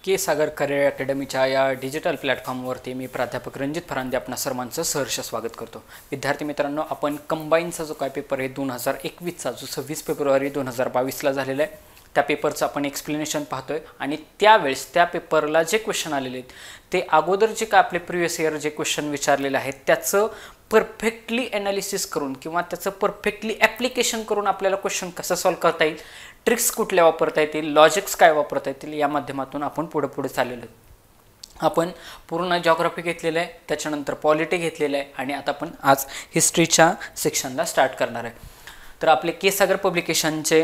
के सागर career अकॅडमीच्या या digital प्लॅटफॉर्मवरती मी प्राध्यापक रणजित फरांदे आपणा सर्वांचं सहर्ष स्वागत करतो। विद्यार्थी मित्रांनो, आपण कंबाईनचा जो काय पेपर आहे 2021चा जो 26 फेब्रुवारी 2022ला झालेला आहे त्या पेपरचं आपण एक्सप्लेनेशन पाहतोय आणि त्यावेळेस त्या पेपरला जे क्वेश्चन आलेले आहेत ते अगोदर जे का आपले प्रिवियस इयर जे क्वेश्चन विचारलेले आहेत त्याचं परफेक्टली एनालिसिस करून किंवा त्याचं परफेक्टली ॲप्लिकेशन करून आपल्याला क्वेश्चन कसा सॉल्व करता येईल, ट्रिक्स कुठल्या वापरता येतील, लॉजिक्स काय वापरता येतील या माध्यमातून आपण पुढे चाललेलो आहोत। आपण पूर्ण जिओग्राफी घेतलेलं आहे, त्याच्यानंतर पॉलिटी घेतलेलं आहे आणि आता आपण आज हिस्ट्रीच्या सेक्शनला स्टार्ट करणार आहे। तर आपले के सागर पब्लिकेशनचे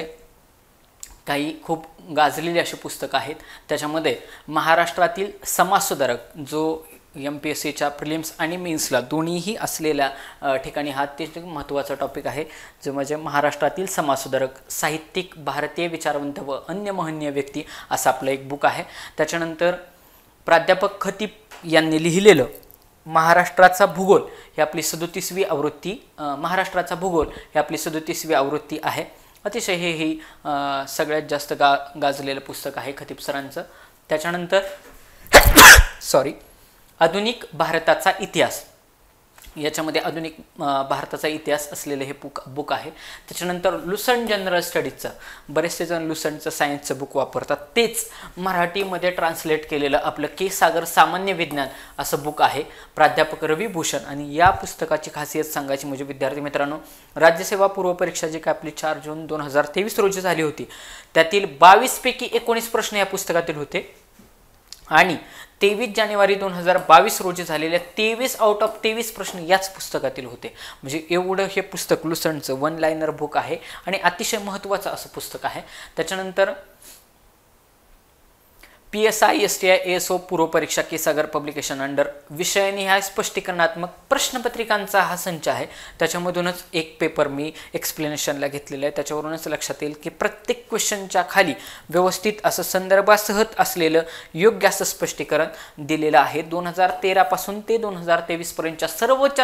काही खूप गाजलेली अशी पुस्तकं आहेत। त्याच्यामध्ये महाराष्ट्रातील समाजसुधारक जो MPSCच्या प्रिलिम्स आणि मेन्सला दोन्हीही असलेल्या ठिकाणी हा ते महत्त्वाचा टॉपिक आहे जो म्हणजे महाराष्ट्रातील समाजसुधारक साहित्यिक भारतीय विचारवंत व अन्य महनीय व्यक्ती असं आपलं एक बुक आहे। त्याच्यानंतर प्राध्यापक खतीब यांनी लिहिलेलं महाराष्ट्राचा भूगोल ही आपली 37वी आवृत्ती महाराष्ट्राचा भूगोल ही आपली 37वी आवृत्ती आहे। अतिशय हे सगळ्यात जास्त गाजलेलं पुस्तक आहे खतीब सरांचं। त्याच्यानंतर आधुनिक भारताचा इतिहास, याच्यामध्ये आधुनिक भारताचा इतिहास असलेले हे बुक आहे। त्याच्यानंतर लुसंट जनरल स्टडीजचं, बरेचसे जण लुसंटचं सायन्सचं बुक वापरतात, तेच मराठीमध्ये ट्रान्सलेट केलेलं आपलं के सागर सामान्य विज्ञान असं बुक आहे प्राध्यापक रवी भूषण। आणि या पुस्तकाची खासियत सांगायची म्हणजे विद्यार्थी मित्रांनो, राज्यसेवा पूर्व परीक्षा जी काय आपली 4 जून 2023 रोजी झाली होती त्यातील 22 पैकी 19 प्रश्न या पुस्तकातील होते आणि 23 जानेवारी 2022 रोजी झालेल्या 23 आउट ऑफ 23 प्रश्न याच पुस्तकातील होते। म्हणजे एवढं हे पुस्तक लुसंटचं 1 लाइनर बुक आहे आणि अतिशय महत्त्वाचं असं पुस्तक आहे। त्याच्यानंतर PSI STI ASO पूर्व परीक्षा के सागर पब्लिकेशन अंडर विषयनिहाय स्पष्टीकरणात्मक प्रश्नपत्रिकांचा हा संच आहे। त्याच्यामधूनच एक पेपर मी एक्सप्लेनेशनला घेतलेला आहे, त्याच्यावरूनच लक्षात येईल की प्रत्येक क्वेश्चनच्या खाली व्यवस्थित असं संदर्भासहित असलेलं योग्य असं स्पष्टीकरण दिलेलं आहे। 2013 पासून ते 2023 पर्यंतच्या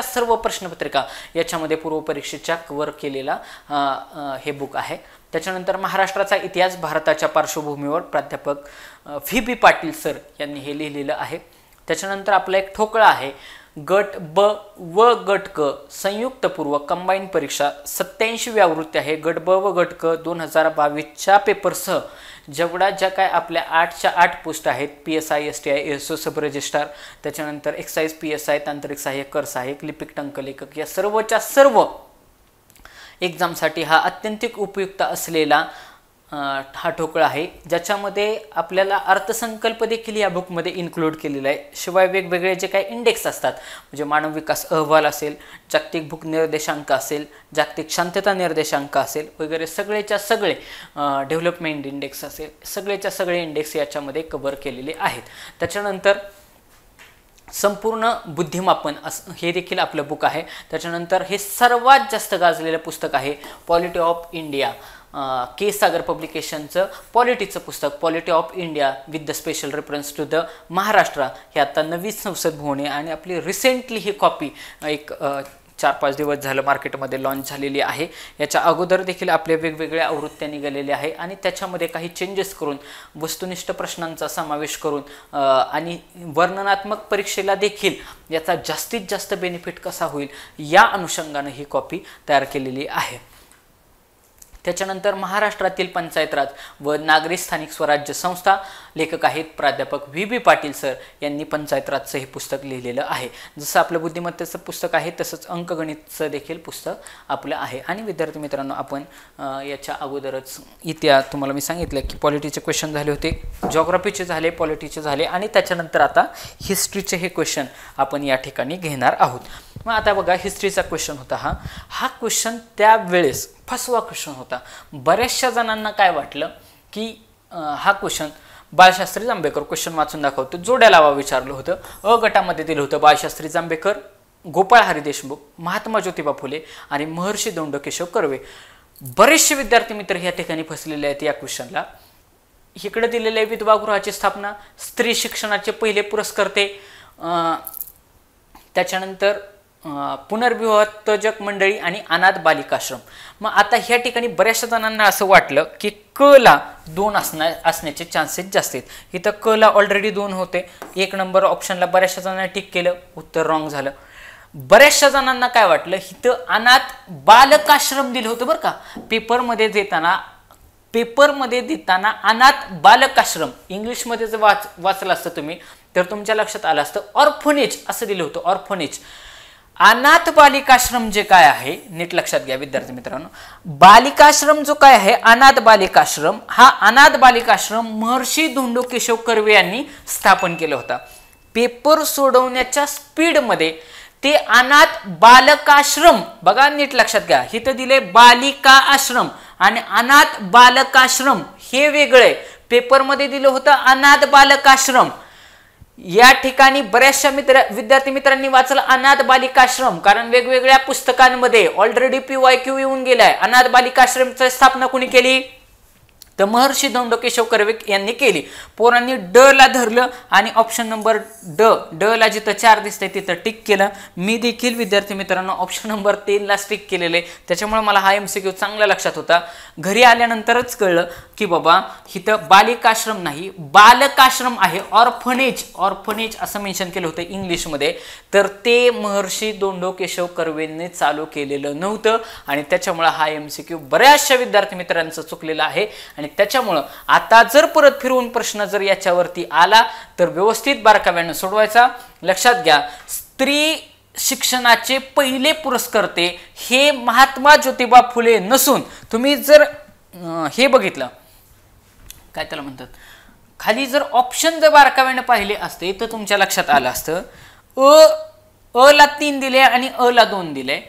सर्व प्रश्नपत्रिका याच्यामध्ये पूर्व परीक्षेच्या कव्हर केलेला हे बुक आहे। त्याच्यानंतर महाराष्ट्राचा इतिहास भारताच्या पार्श्वभूमीवर प्राध्यापक VB पाटील सर यांनी हे लिहिलेलं आहे। त्याच्यानंतर आपला एक ठोकळा आहे गट ब व गट क संयुक्त पूर्व कंबाईन परीक्षा 87वी आवृत्ती आहे। गट ब व गट क 2022च्या पेपरसह जेवढा ज्या काय आपल्या 8च्या 8 पोस्ट आहेत PSI STI ASO सब रजिस्ट्रार, त्याच्यानंतर एक्साइज PSI तांत्रिक सहाय्यक, कर सहाय्यक, लिपिक टंकलेखक या सर्वच्या सर्व एक्झामसाठी हा अत्यंतिक उपयुक्त असलेला हा ठोकळा आहे, ज्याच्यामध्ये आपल्याला अर्थसंकल्प देखील या बुकमध्ये इन्क्लूड केलेला आहे। शिवाय वेगवेगळे जे काही इंडेक्स असतात म्हणजे मानव विकास अहवाल असेल, जागतिक भूक निर्देशांक असेल, जागतिक शांतता निर्देशांक असेल वगैरे सगळेच्या सगळे डेव्हलपमेंट इंडेक्स असेल, सगळेच्या सगळे इंडेक्स याच्यामध्ये कव्हर केलेले आहेत। त्याच्यानंतर संपूर्ण बुद्धिमापन हे देखील आपलं बुक आहे। त्याच्यानंतर हे सर्वात जास्त गाजलेलं पुस्तक आहे polity of India, K Sagar पब्लिकेशनचं पॉलिटीचं पुस्तक polity of India with the special reference to the Maharashtra. हे आता नवी संसद भवन आणि आपली रिसेंटली ही कॉपी एक 4-5 दिवस झालं मार्केटमध्ये लॉन्च झालेली आहे। याच्या अगोदर देखील आपल्या वेगवेगळ्या आवृत्त्या निघालेल्या आहे आणि त्याच्यामध्ये काही चेंजेस करून वस्तुनिष्ठ प्रश्नांचा समावेश करून आणि वर्णनात्मक परीक्षेला देखील याचा जास्तीत जास्त बेनिफिट कसा होईल या अनुषंगाने ही कॉपी तयार केलेली आहे। त्याच्यानंतर महाराष्ट्रातील पंचायत राज व नागरी स्थानिक स्वराज्य संस्था, लेखक आहेत प्राध्यापक VB पाटील सर यांनी पंचायत राजचं हे पुस्तक लिहिलेलं आहे। जसं आपलं बुद्धिमत्तेचं पुस्तक आहे तसंच अंकगणितचं देखील पुस्तक आपलं आहे। आणि विद्यार्थी मित्रांनो, आपण याच्या अगोदरच इतिहास तुम्हाला मी सांगितलं की पॉलिटीचे क्वेश्चन झाले होते, जिओग्राफीचे झाले, पॉलिटीचे झाले आणि त्याच्यानंतर आता हिस्ट्रीचे हे क्वेश्चन आपण या ठिकाणी घेणार आहोत। मग आता बघा, हिस्ट्रीचा क्वेश्चन होता हा क्वेश्चन त्यावेळेस फसवा क्वेश्चन होता। बऱ्याचशा जणांना काय वाटलं की हा क्वेश्चन बाळशास्त्री जांभेकर क्वेश्चन वाचून दाखवतो, जोड्या लावा विचारलं होतं। अ गटामध्ये दिलं होतं बाळशास्त्री जांभेकर, गोपाळ हरी देशमुख, महात्मा ज्योतिबा फुले आणि महर्षी धोंडो केशव कर्वे। बरेचसे विद्यार्थी मित्र या ठिकाणी फसलेले आहेत या क्वेश्चनला। इकडे दिलेले विधवा गृहाची स्थापना, स्त्री शिक्षणाचे पहिले पुरस्कर्ते, त्याच्यानंतर पुनर्विवाहोत्तेजक मंडळी आणि अनाथ बालिकाश्रम. मग आता ह्या ठिकाणी बऱ्याचशा जणांना असं वाटलं की क ला 2 असण्याचे चान्सेस जास्त आहेत. इथं क ला ऑलरेडी 2 होते. 1 नंबर ऑप्शनला बऱ्याचशा जणांना टिक केलं, उत्तर रॉंग झालं. बऱ्याचशा जणांना काय वाटलं, इथं अनाथ बालकाश्रम दिलं होतं बरं का पेपरमध्ये देताना अनाथ बालकाश्रम इंग्लिशमध्ये जर वाचलं असतं तुम्ही तर तुमच्या लक्षात आलं असतं ऑर्फनेज असं दिलं होतं. ऑर्फनेज. अनाथ बालिकाश्रम जे काय आहे नीट लक्षात घ्या विद्यार्थी मित्रांनो. बालिकाश्रम जो काय आहे अनाथ बालिकाश्रम, हा अनाथ बालिकाश्रम महर्षी धोंडो केशव कर्वे यांनी स्थापन केला होता. पेपर सोडवण्याच्या स्पीडमध्ये ते अनाथ बालकाश्रम बघा नीट लक्षात घ्या. इथं दिले बालिका आश्रम आणि अनाथ बालकाश्रम हे वेगळे. पेपरमध्ये दिलं होतं अनाथ बालकाश्रम. या ठिकाणी बऱ्याचशा विद्यार्थी मित्रांनी वाचलं अनाथ बालिकाश्रम, कारण वेगवेगळ्या पुस्तकांमध्ये ऑलरेडी PYQ येऊन गेलाय. अनाथ बालिकाश्रमची स्थापना कोणी केली तर महर्षी धोंडो केशव कर्वे यांनी केली. पोरांनी ड ला धरलं आणि ऑप्शन नंबर ड ला जिथं 4 दिसतंय तिथं टिक केलं. मी देखील विद्यार्थी मित्रांनो ऑप्शन नंबर 3 ला टिक केलेले, त्याच्यामुळे मला हा MCQ चांगला लक्षात होता. घरी आल्यानंतरच कळलं की बाबा इथं बालिकाश्रम नाही बालकाश्रम आहे. ऑर्फनेज असं मेन्शन केलं होतं इंग्लिशमध्ये, तर ते महर्षी धोंडो केशव कर्वेंनी चालू केलेलं नव्हतं आणि त्याच्यामुळे हा MCQ बऱ्याचशा विद्यार्थी मित्रांचं चुकलेला आहे. आणि त्याच्यामुळे आता जर परत फिरवून प्रश्न जर याच्यावरती आला तर व्यवस्थित बारकाव्याने सोडवायचा. लक्षात घ्या, स्त्री शिक्षणाचे पहिले पुरस्कर्ते हे महात्मा ज्योतिबा फुले नसून तुम्ही जर हे बघितलं काय त्याला म्हणतात खाली जर ऑप्शन जर बारकाव्याने पाहिले असते तर तुमच्या लक्षात आलं असतं अ ला 3 दिले आणि अ ला 2 दिले.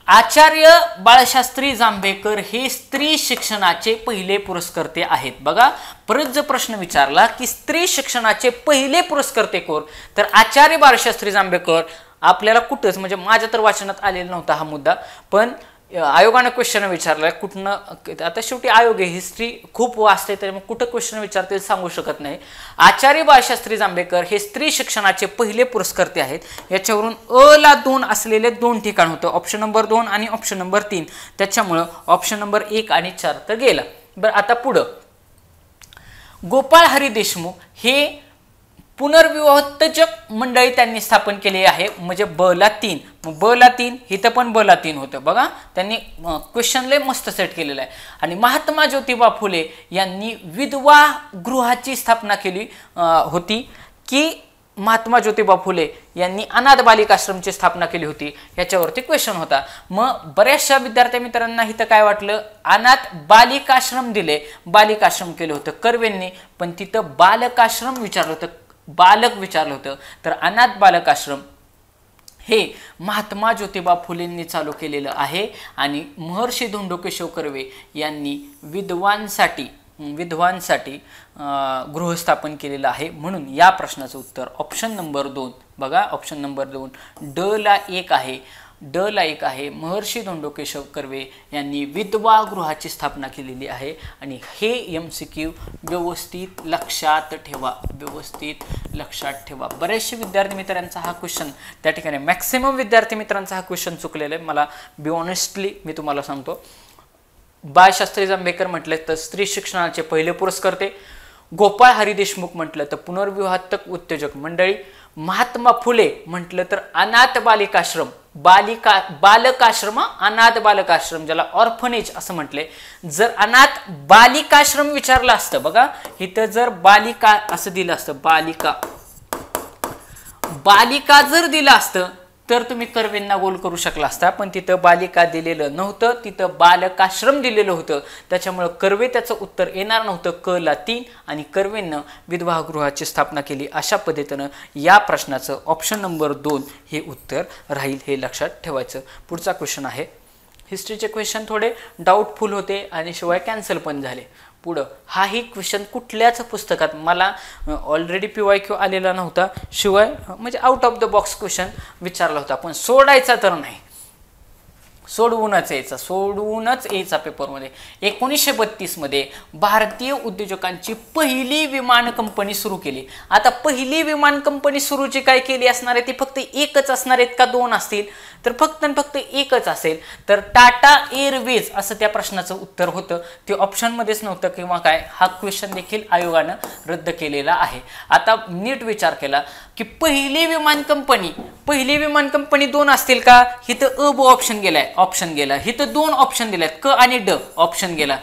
आचार्य बाळशास्त्री जांभेकर हे स्त्री शिक्षणाचे पहिले पुरस्कर्ते आहेत. बघा परत जर प्रश्न विचारला की स्त्री शिक्षणाचे पहिले पुरस्कर्ते कोण तर आचार्य बाळशास्त्री जांभेकर आपल्याला कुठंच म्हणजे माझ्या तर वाचनात आलेला नव्हता हा मुद्दा, पण आयोगाने क्वेश्चन विचारलाय कुठनं. आता शेवटी आयोग आहे, हिस्ट्री खूप वाचते तर मग कुठं क्वेश्चन विचारतील सांगू शकत नाही. आचार्य बाळशास्त्री जांभेकर हे स्त्री शिक्षणाचे पहिले पुरस्कर्ते आहेत. याच्यावरून अ ला 2 असलेले 2 ठिकाण होतं, ऑप्शन नंबर 2 आणि ऑप्शन नंबर 3. त्याच्यामुळं ऑप्शन नंबर 1 आणि 4 तर गेला. बरं आता पुढं गोपाळ हरी देशमुख हे पुनर्विवाहोत्तेजक मंडळी त्यांनी स्थापन केली आहे, म्हणजे ब ला 3. ब ला 3 इथं पण ब ला 3 होतं. बघा त्यांनी क्वेश्चन लय मस्त सेट केलेला आहे. आणि महात्मा ज्योतिबा फुले यांनी विधवा गृहाची स्थापना केली होती की महात्मा ज्योतिबा फुले यांनी अनाथ बालिकाश्रमची स्थापना केली होती, याच्यावरती क्वेश्चन होता. मग बऱ्याचशा विद्यार्थी मित्रांना इथं काय वाटलं अनाथ बालिकाश्रम दिले, बालिकाश्रम केलं होतं कर्वेंनी, पण तिथं बालकाश्रम विचारलं होतं, बालक विचारलं होतं. तर अनाथ बालकाश्रम हे महात्मा ज्योतिबा फुलेंनी चालू केलेलं आहे आणि महर्षी धोंडो केशव कर्वे यांनी विधवांसाठी गृह स्थापन केलेलं आहे. म्हणून या प्रश्नाचं उत्तर ऑप्शन नंबर 2 बघा. ऑप्शन नंबर 2 ड ला 1 आहे. ड ला 1 आहे. महर्षी धोंडो केशव कर्वे यांनी विधवा गृहाची स्थापना केलेली आहे. आणि हे MCQ व्यवस्थित लक्षात ठेवा. बरेचसे विद्यार्थी मित्रांचा हा क्वेश्चन त्या ठिकाणी मॅक्सिमम विद्यार्थी मित्रांचा हा क्वेश्चन चुकलेला आहे. मला बी ऑनेस्टली मी तुम्हाला सांगतो. बाळशास्त्री जांभेकर म्हटलं तर स्त्री शिक्षणाचे पहिले पुरस्कर्ते, गोपाळ हरी देशमुख म्हटलं तर पुनर्विवाहोत्तेजक उत्तेजक मंडळी, महात्मा फुले म्हटलं तर अनाथ बालिकाश्रम, बालकाश्रम, अनाथ बालकाश्रम ज्याला ऑर्फनेज असं म्हटले. जर अनाथ बालिकाश्रम विचारलं असतं बघा इथं जर बालिका असं दिलं असतं, बालिका जर दिलं असतं तर तुम्ही कर्वेंना गोल करू शकला असता, पण तिथं बालिका दिलेलं नव्हतं, तिथं बालकाश्रम दिलेलं होतं. त्याच्यामुळे कर्वे त्याचं उत्तर येणार नव्हतं. क ला 3 आणि कर्वेंना विधवागृहाची स्थापना केली. अशा पद्धतीनं या प्रश्नाचं ऑप्शन नंबर 2 हे उत्तर राहील, हे लक्षात ठेवायचं. पुढचा क्वेश्चन आहे. हिस्ट्रीचे क्वेश्चन थोडे डाऊटफुल होते आणि शिवाय कॅन्सल पण झाले. पुढं हाही क्वेश्चन कुठल्याच पुस्तकात मला ऑलरेडी PYQ आलेला नव्हता, शिवाय म्हणजे out of the box question विचारला होता, पण सोडायचा तर नाही. सोडवूनच यायचा पेपरमध्ये. 1932 मध्ये भारतीय उद्योजकांची पहिली विमान कंपनी सुरू केली. आता पहिली विमान कंपनी सुरू जी काय केली असणार आहे ती फक्त एकच असणार आहेत का दोन असतील? तर फक्त एकच असेल. तर टाटा एअरवेज असं त्या प्रश्नाचं उत्तर होतं. ते ऑप्शनमध्येच नव्हतं किंवा काय. हा क्वेश्चन देखील आयोगानं रद्द केलेला आहे. आता नीट विचार केला की पहिली विमान कंपनी दोन असतील का? इथं ब ऑप्शन गेला. इथं दोन ऑप्शन दिलेत, क आणि ड ऑप्शन गेला.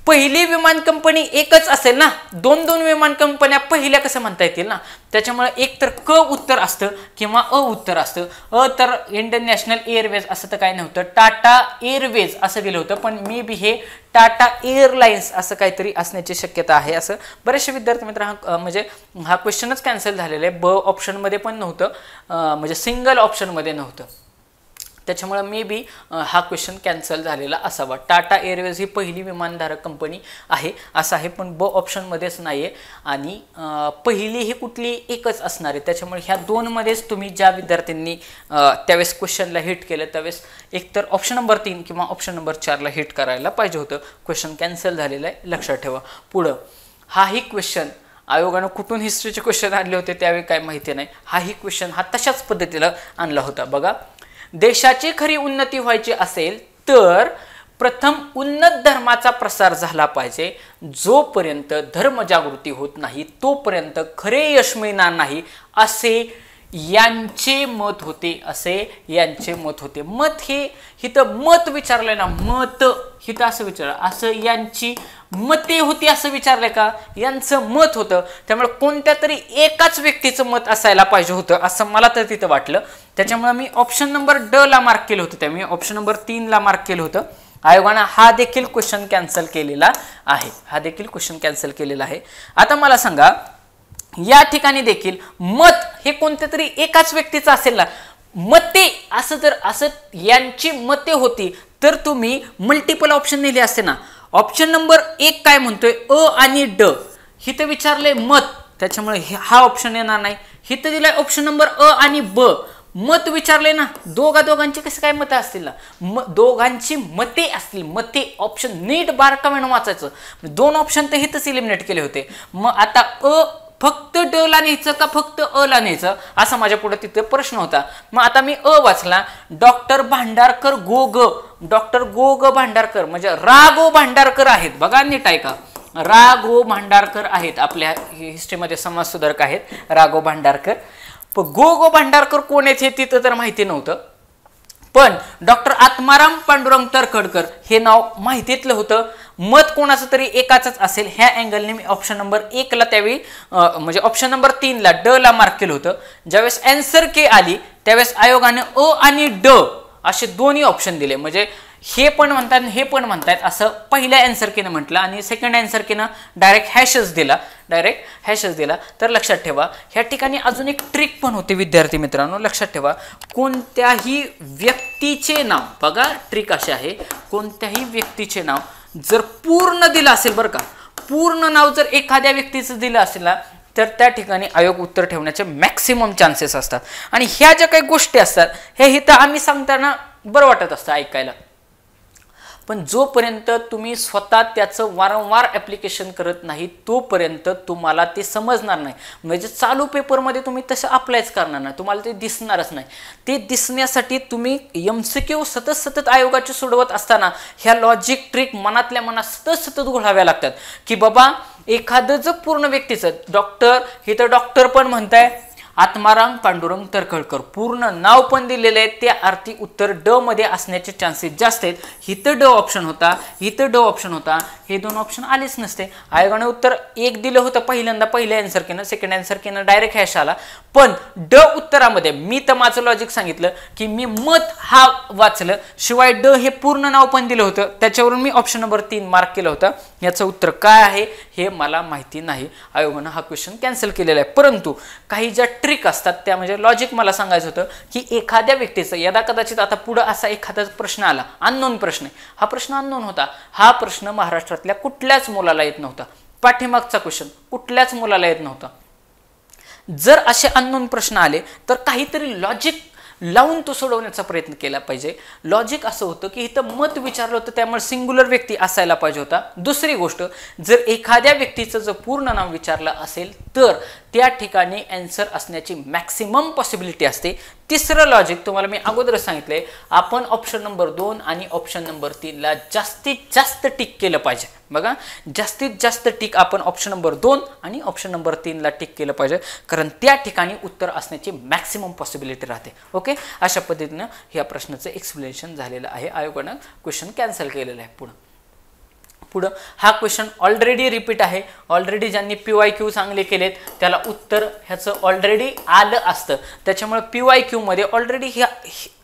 पहिली विमान कंपनी एकच असेल ना, दोन विमान कंपन्या पहिल्या कसं म्हणता येतील ना. त्याच्यामुळे एक तर क उत्तर असतं किंवा अ उत्तर असतं. तर इंडियन नॅशनल एअरवेज असं तर काय नव्हतं, टाटा एअरवेज असं दिलं होतं. पण मे बी हे टाटा एअरलाइन्स असं काहीतरी असण्याची शक्यता आहे. असं बरेचसे विद्यार्थी मित्र हा क्वेश्चनच कॅन्सल झालेला आहे. ब ऑप्शनमध्ये पण नव्हतं, म्हणजे सिंगल ऑप्शनमध्ये नव्हतं. त्याच्यामुळे मे बी हा क्वेश्चन कॅन्सल झालेला असावा. टाटा एअरवेज ही पहिली विमानधारक कंपनी आहे असं आहे, पण ब ऑप्शनमध्येच नाही आहे. आणि पहिली ही कुठली एकच असणार आहे. त्याच्यामुळे ह्या दोनमध्येच तुम्ही ज्या विद्यार्थ्यांनी त्यावेळेस क्वेश्चनला हिट केलं त्यावेळेस एकतर ऑप्शन नंबर 3 किंवा ऑप्शन नंबर 4ला हिट करायला पाहिजे होतं. क्वेश्चन कॅन्सल झालेला आहे, लक्षात ठेवा. पुढं हाही क्वेश्चन आयोगानं कुठून हिस्ट्रीचे क्वेश्चन आणले होते त्यावेळी काय माहिती नाही. हाही क्वेश्चन हा तशाच पद्धतीला आणला होता. बघा, देशाची खरी उन्नती व्हायची असेल तर प्रथम उन्नत धर्माचा प्रसार झाला पाहिजे. जोपर्यंत धर्मजागृती होत नाही तोपर्यंत खरे यश मिळणार नाही असे यांचे मत होते. मत हे हिथं मत विचारलंय ना, मत हिथं असं विचारलं, असं यांची मते होती असं विचारलंय का? यांचं मत होतं. त्यामुळे कोणत्या तरी एकाच व्यक्तीचं मत असायला पाहिजे होतं असं मला तर तिथं वाटलं. त्याच्यामुळे मी ऑप्शन नंबर ड ला मार्क केलं होतं. त्यामुळे ऑप्शन नंबर 3 ला मार्क केलं होतं. आयोगानं हा देखील क्वेश्चन कॅन्सल केलेला आहे. आता मला सांगा, या ठिकाणी देखील मत हे कोणत्या तरी एकाच व्यक्तीचं असेल ना. मते असं यांची मते होती तर तुम्ही मल्टिपल ऑप्शन दिले असते ना. ऑप्शन नंबर 1 काय म्हणतोय, अ आणि ड. हिथं विचारलंय मत, त्याच्यामुळे हा ऑप्शन येणार नाही. हिथं दिलाय ऑप्शन नंबर अ आणि ब. मत विचारले ना, दोघांची कसं काय मतं असतील ना, दोघांची मते असतील. मते ऑप्शन नीट बारकाईने वाचायचं. दोन ऑप्शन तर हिथंच इलिमिनेट केले होते. मग आता फक्त ड ला न्यायचं का फक्त अ ला न्यायचं असा माझ्या पुढे तिथे प्रश्न होता. मग आता मी अ वाचला. डॉक्टर भांडारकर डॉक्टर भांडारकर म्हणजे रा. भांडारकर आहेत. बघा नीट ऐका, रा. भांडारकर आहेत. आपल्या हिस्ट्रीमध्ये समाजसुधारक आहेत रा. भांडारकर. पण भांडारकर कोण आहेत हे तिथं तर माहिती नव्हतं. पण डॉक्टर आत्माराम पांडुरंग तरखडकर हे नाव माहितीतलं होतं. मत कोणाचं तरी एकाच असेल ह्या अँगलने मी ऑप्शन नंबर 1 ला त्यावेळी म्हणजे ऑप्शन नंबर 3 ला ड ला मार्क केलं होतं. ज्यावेळेस आन्सर के आली त्यावेळेस आयोगाने अ आणि ड असे दोन्ही ऑप्शन दिले. म्हणजे हे पण म्हणतात हे पण म्हणतात असं पहिल्या आन्सर केनं म्हटलं आणि सेकंड आन्सर केनं डायरेक्ट हॅशच दिला. तर लक्षात ठेवा, ह्या ठिकाणी अजून एक ट्रिक पण होते विद्यार्थी मित्रांनो. लक्षात ठेवा, कोणत्याही व्यक्तीचे नाव, बघा ट्रिक अशी आहे, कोणत्याही व्यक्तीचे नाव जर पूर्ण दिलं असेल, बरं का, पूर्ण नाव जर एखाद्या व्यक्तीचं दिलं असेल ना तर त्या ठिकाणी आयोग उत्तर ठेवण्याचे मॅक्सिमम चान्सेस असतात. आणि ह्या ज्या काही गोष्टी असतात हे इथं आम्ही सांगताना बरं वाटत असतं ऐकायला. पण जोपर्यंत तुम्ही स्वतः त्याचं वारंवार ॲप्लिकेशन करत नाही तोपर्यंत तुम्हाला ते समजणार नाही. म्हणजे चालू पेपरमध्ये तुम्ही तसं अप्लायच करणार नाही, तुम्हाला ते दिसणारच नाही. ते दिसण्यासाठी तुम्ही MCQ सतत आयोगाचे सोडवत असताना ह्या लॉजिक ट्रिक मनातल्या मनात सतत घोळाव्या लागतात. की बाबा एखादं जर पूर्ण व्यक्तीचं डॉक्टर, हे तर डॉक्टर पण म्हणताय आत्माराम पांडुरंग तरखडकर, पूर्ण नाव पण दिलेले आहे, त्या अर्थी उत्तर ड मध्ये असण्याचे चान्सेस जास्त आहेत. इथं ड ऑप्शन होता, हे दोन ऑप्शन आलेच नसते. आयोगाने उत्तर 1 दिलं होतं पहिल्यांदा, पहिल्या आन्सर केनं, सेकंड आन्सर केनं डायरेक्ट हॅश आला. पण ड उत्तरामध्ये मी तर माझं लॉजिक सांगितलं की मी मत हा वाचलं, शिवाय ड हे पूर्ण नाव पण दिलं होतं, त्याच्यावरून मी ऑप्शन नंबर 3 मार्क केलं होतं. याचं उत्तर काय आहे हे मला माहिती नाही. आयोगानं हा क्वेश्चन कॅन्सल केलेला आहे. परंतु काही ज्या ट्रिक असतात त्या म्हणजे लॉजिक मला सांगायचं होतं की एखाद्या व्यक्तीचं यदा कदाचित आता पुढे असा एखादा प्रश्न आला, अननोन प्रश्न, हा प्रश्न अननोन होता, हा प्रश्न महाराष्ट्रातल्या कुठल्याच मुलाला येत नव्हता, पाठीमागचा क्वेश्चन कुठल्याच मुलाला येत नव्हता. जर असे अननोन प्रश्न आले तर काहीतरी लॉजिक लावून तो सोडवण्याचा प्रयत्न केला पाहिजे. लॉजिक असं होतं की इथं मत विचारलं होतं त्यामुळे सिंग्युलर व्यक्ती असायला पाहिजे होता. दुसरी गोष्ट, जर एखाद्या व्यक्तीचं जर पूर्ण नाव विचारलं असेल तर त्या ठिकाणी आन्सर असण्याची मॅक्सिमम पॉसिबिलिटी असते. तिसरं लॉजिक तुम्हाला मी अगोदर सांगितलंय, आपण ऑप्शन नंबर 2 आणि ऑप्शन नंबर 3 ला जास्तीत जास्त टिक केलं पाहिजे. बघा, जास्तीत जास्त टिक आपण ऑप्शन नंबर 2 आणि ऑप्शन नंबर 3 ला टिक केलं पाहिजे, कारण त्या ठिकाणी उत्तर असण्याची मॅक्सिमम पॉसिबिलिटी राहते. ओके, अशा पद्धतीनं या प्रश्नाचं एक्सप्लेनेशन झालेलं आहे. आयोगानं क्वेश्चन कॅन्सल केलेला आहे. पुढं हा क्वेश्चन ऑलरेडी रिपीट आहे. ऑलरेडी ज्यांनी PYQ चांगले केलेत त्याला उत्तर ह्याचं ऑलरेडी आलं असतं, त्याच्यामुळे PYQ मध्ये ऑलरेडी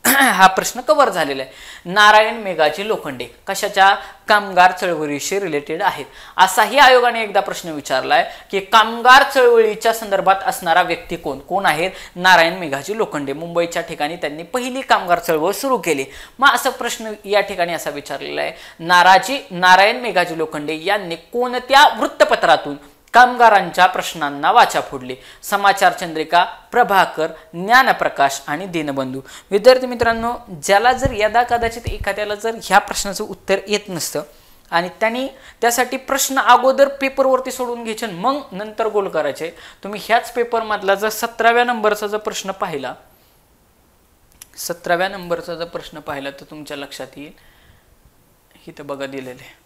हा प्रश्न कव्हर झालेला आहे. नारायण मेघाजी लोखंडे कशाच्या? कामगार चळवळीशी रिलेटेड आहेत. असाही आयोगाने एकदा प्रश्न विचारलाय की कामगार चळवळीच्या संदर्भात असणारा व्यक्ती कोण आहेत? नारायण मेघाजी लोखंडे. मुंबईच्या ठिकाणी त्यांनी पहिली कामगार चळवळ सुरू केली. मग असा प्रश्न या ठिकाणी असा विचारलेला आहे, नारायण मेघाजी लोखंडे यांनी कोणत्या वृत्तपत्रातून कामगारांच्या प्रश्नांना वाचा फोडली? समाचार चंद्रिका, प्रभाकर, ज्ञानप्रकाश आणि दीनबंधू. विद्यार्थी मित्रांनो, ज्याला जर यदा कदाचित एखाद्याला जर ह्या प्रश्नाचं उत्तर येत नसतं आणि त्यांनी त्यासाठी प्रश्न अगोदर पेपरवरती सोडून घ्यायचे मग नंतर गोल करायचे. तुम्ही ह्याच पेपरमधला जर 17व्या नंबरचा जर प्रश्न पाहिला, 17व्या नंबरचा जर प्रश्न पाहिला तर तुमच्या लक्षात येईल, इथं बघा दिलेले आहे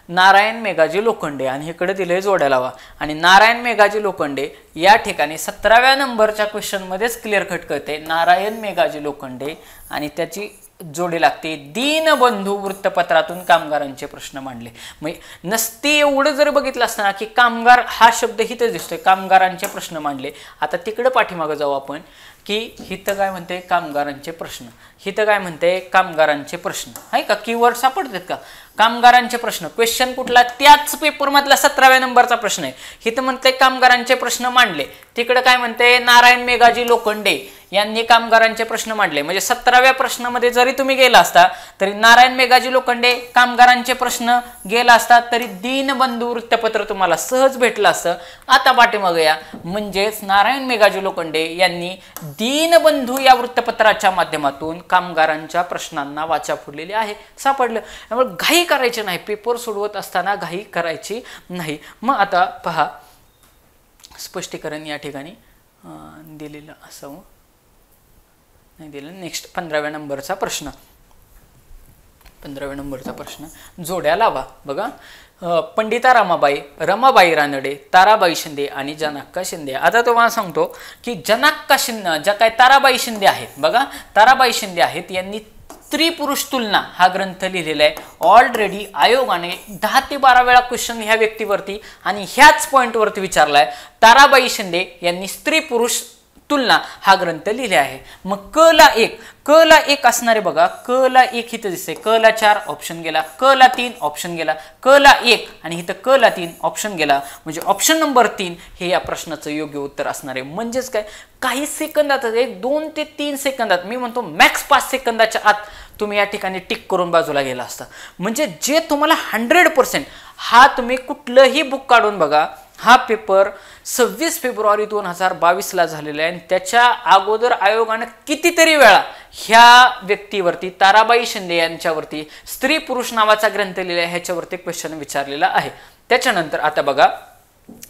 नारायण मेघाजी लोखंडे आणि इकडे दिले जोड्या लावा. आणि नारायण मेघाजी लोखंडे या ठिकाणी 17व्या नंबरच्या क्वेश्चन मध्येच क्लिअर कट करते नारायण मेघाजी लोखंडे आणि त्याची जोडी लागते दीनबंधू वृत्तपत्रातून कामगारांचे प्रश्न मांडले. म्हणजे नसते एवढं जर बघितलं असताना की कामगार हा शब्द हिथं दिसतोय, कामगारांचे प्रश्न मांडले. आता तिकडे पाठीमागे जाऊ आपण की हिथं काय म्हणते? कामगारांचे प्रश्न. हिथं काय म्हणते? कामगारांचे प्रश्न. आहे का? कीवर्ड सापडतात का? कामगारांचे प्रश्न. क्वेश्चन कुठला? त्याच पेपर मधला 17व्या नंबरचा प्रश्न आहे. हिथं म्हणते कामगारांचे प्रश्न मांडले, तिकडे काय म्हणते? नारायण मेघाजी लोखंडे यांनी कामगारांचे प्रश्न मांडले. म्हणजे 17व्या प्रश्नामध्ये जरी तुम्ही गेला असता तरी नारायण मेघाजी लोखंडे कामगारांचे प्रश्न गेला असता तरी दीनबंधू वृत्तपत्र तुम्हाला सहज भेटलं असतं. आता पाठीमागे या, म्हणजेच नारायण मेघाजी लोखंडे यांनी दीनबंधू या वृत्तपत्राच्या माध्यमातून कामगारांच्या प्रश्नांना वाचा फोडलेली आहे. सापडलं. त्यामुळे घाई करायची नाही, पेपर सोडवत असताना घाई करायची नाही. मग आता पहा, स्पष्टीकरण या ठिकाणी दिलेलं असावं, नाही दिलं. नेक्स्ट 15व्या नंबरचा प्रश्न. 15व्या नंबरचा प्रश्न जोड्या लावा. बघा, पंडिता रमाबाई रानडे, ताराबाई शिंदे आणि जनाक्का शिंदे. आता तुम्हाला सांगतो की जनाक्का शिंदे ज्या काय ताराबाई शिंदे आहेत, बघा ताराबाई शिंदे आहेत, यांनी स्त्री पुरुष तुलना हा ग्रंथ लिहिलेला आहे. ऑलरेडी आयोगाने 10 ते 12 वेळा क्वेश्चन ह्या व्यक्तीवरती आणि ह्याच पॉइंटवरती विचारलाय. ताराबाई शिंदे यांनी स्त्री पुरुष तुलना हा ग्रंथ लिहिले आहे. मग क ला एक असणारे बघा, क ला 1 इथं दिसते, क ला 4 ऑप्शन गेला, क ला 3 ऑप्शन गेला, क ला 1 आणि इथं क ला 3 ऑप्शन गेला. म्हणजे ऑप्शन नंबर 3 हे या प्रश्नाचं योग्य उत्तर असणार आहे. म्हणजेच काय, काही सेकंदात, 1 2 ते 3 सेकंदात, मी म्हणतो मॅक्स 5 सेकंदाच्या आत तुम्ही या ठिकाणी टिक करून बाजूला गेला असता. म्हणजे जे तुम्हाला 100% हा तुम्ही कुठलंही बुक काढून बघा, हा पेपर 26 फेब्रुवारी 2022 ला झालेला आहे. आणि त्याच्या अगोदर आयोगाने कितीतरी वेळा ह्या व्यक्तीवरती, ताराबाई शिंदे यांच्यावरती स्त्री पुरुष नावाचा ग्रंथ लिहिला आहे, ह्याच्यावरती क्वेश्चन विचारलेला आहे. त्याच्यानंतर आता बघा,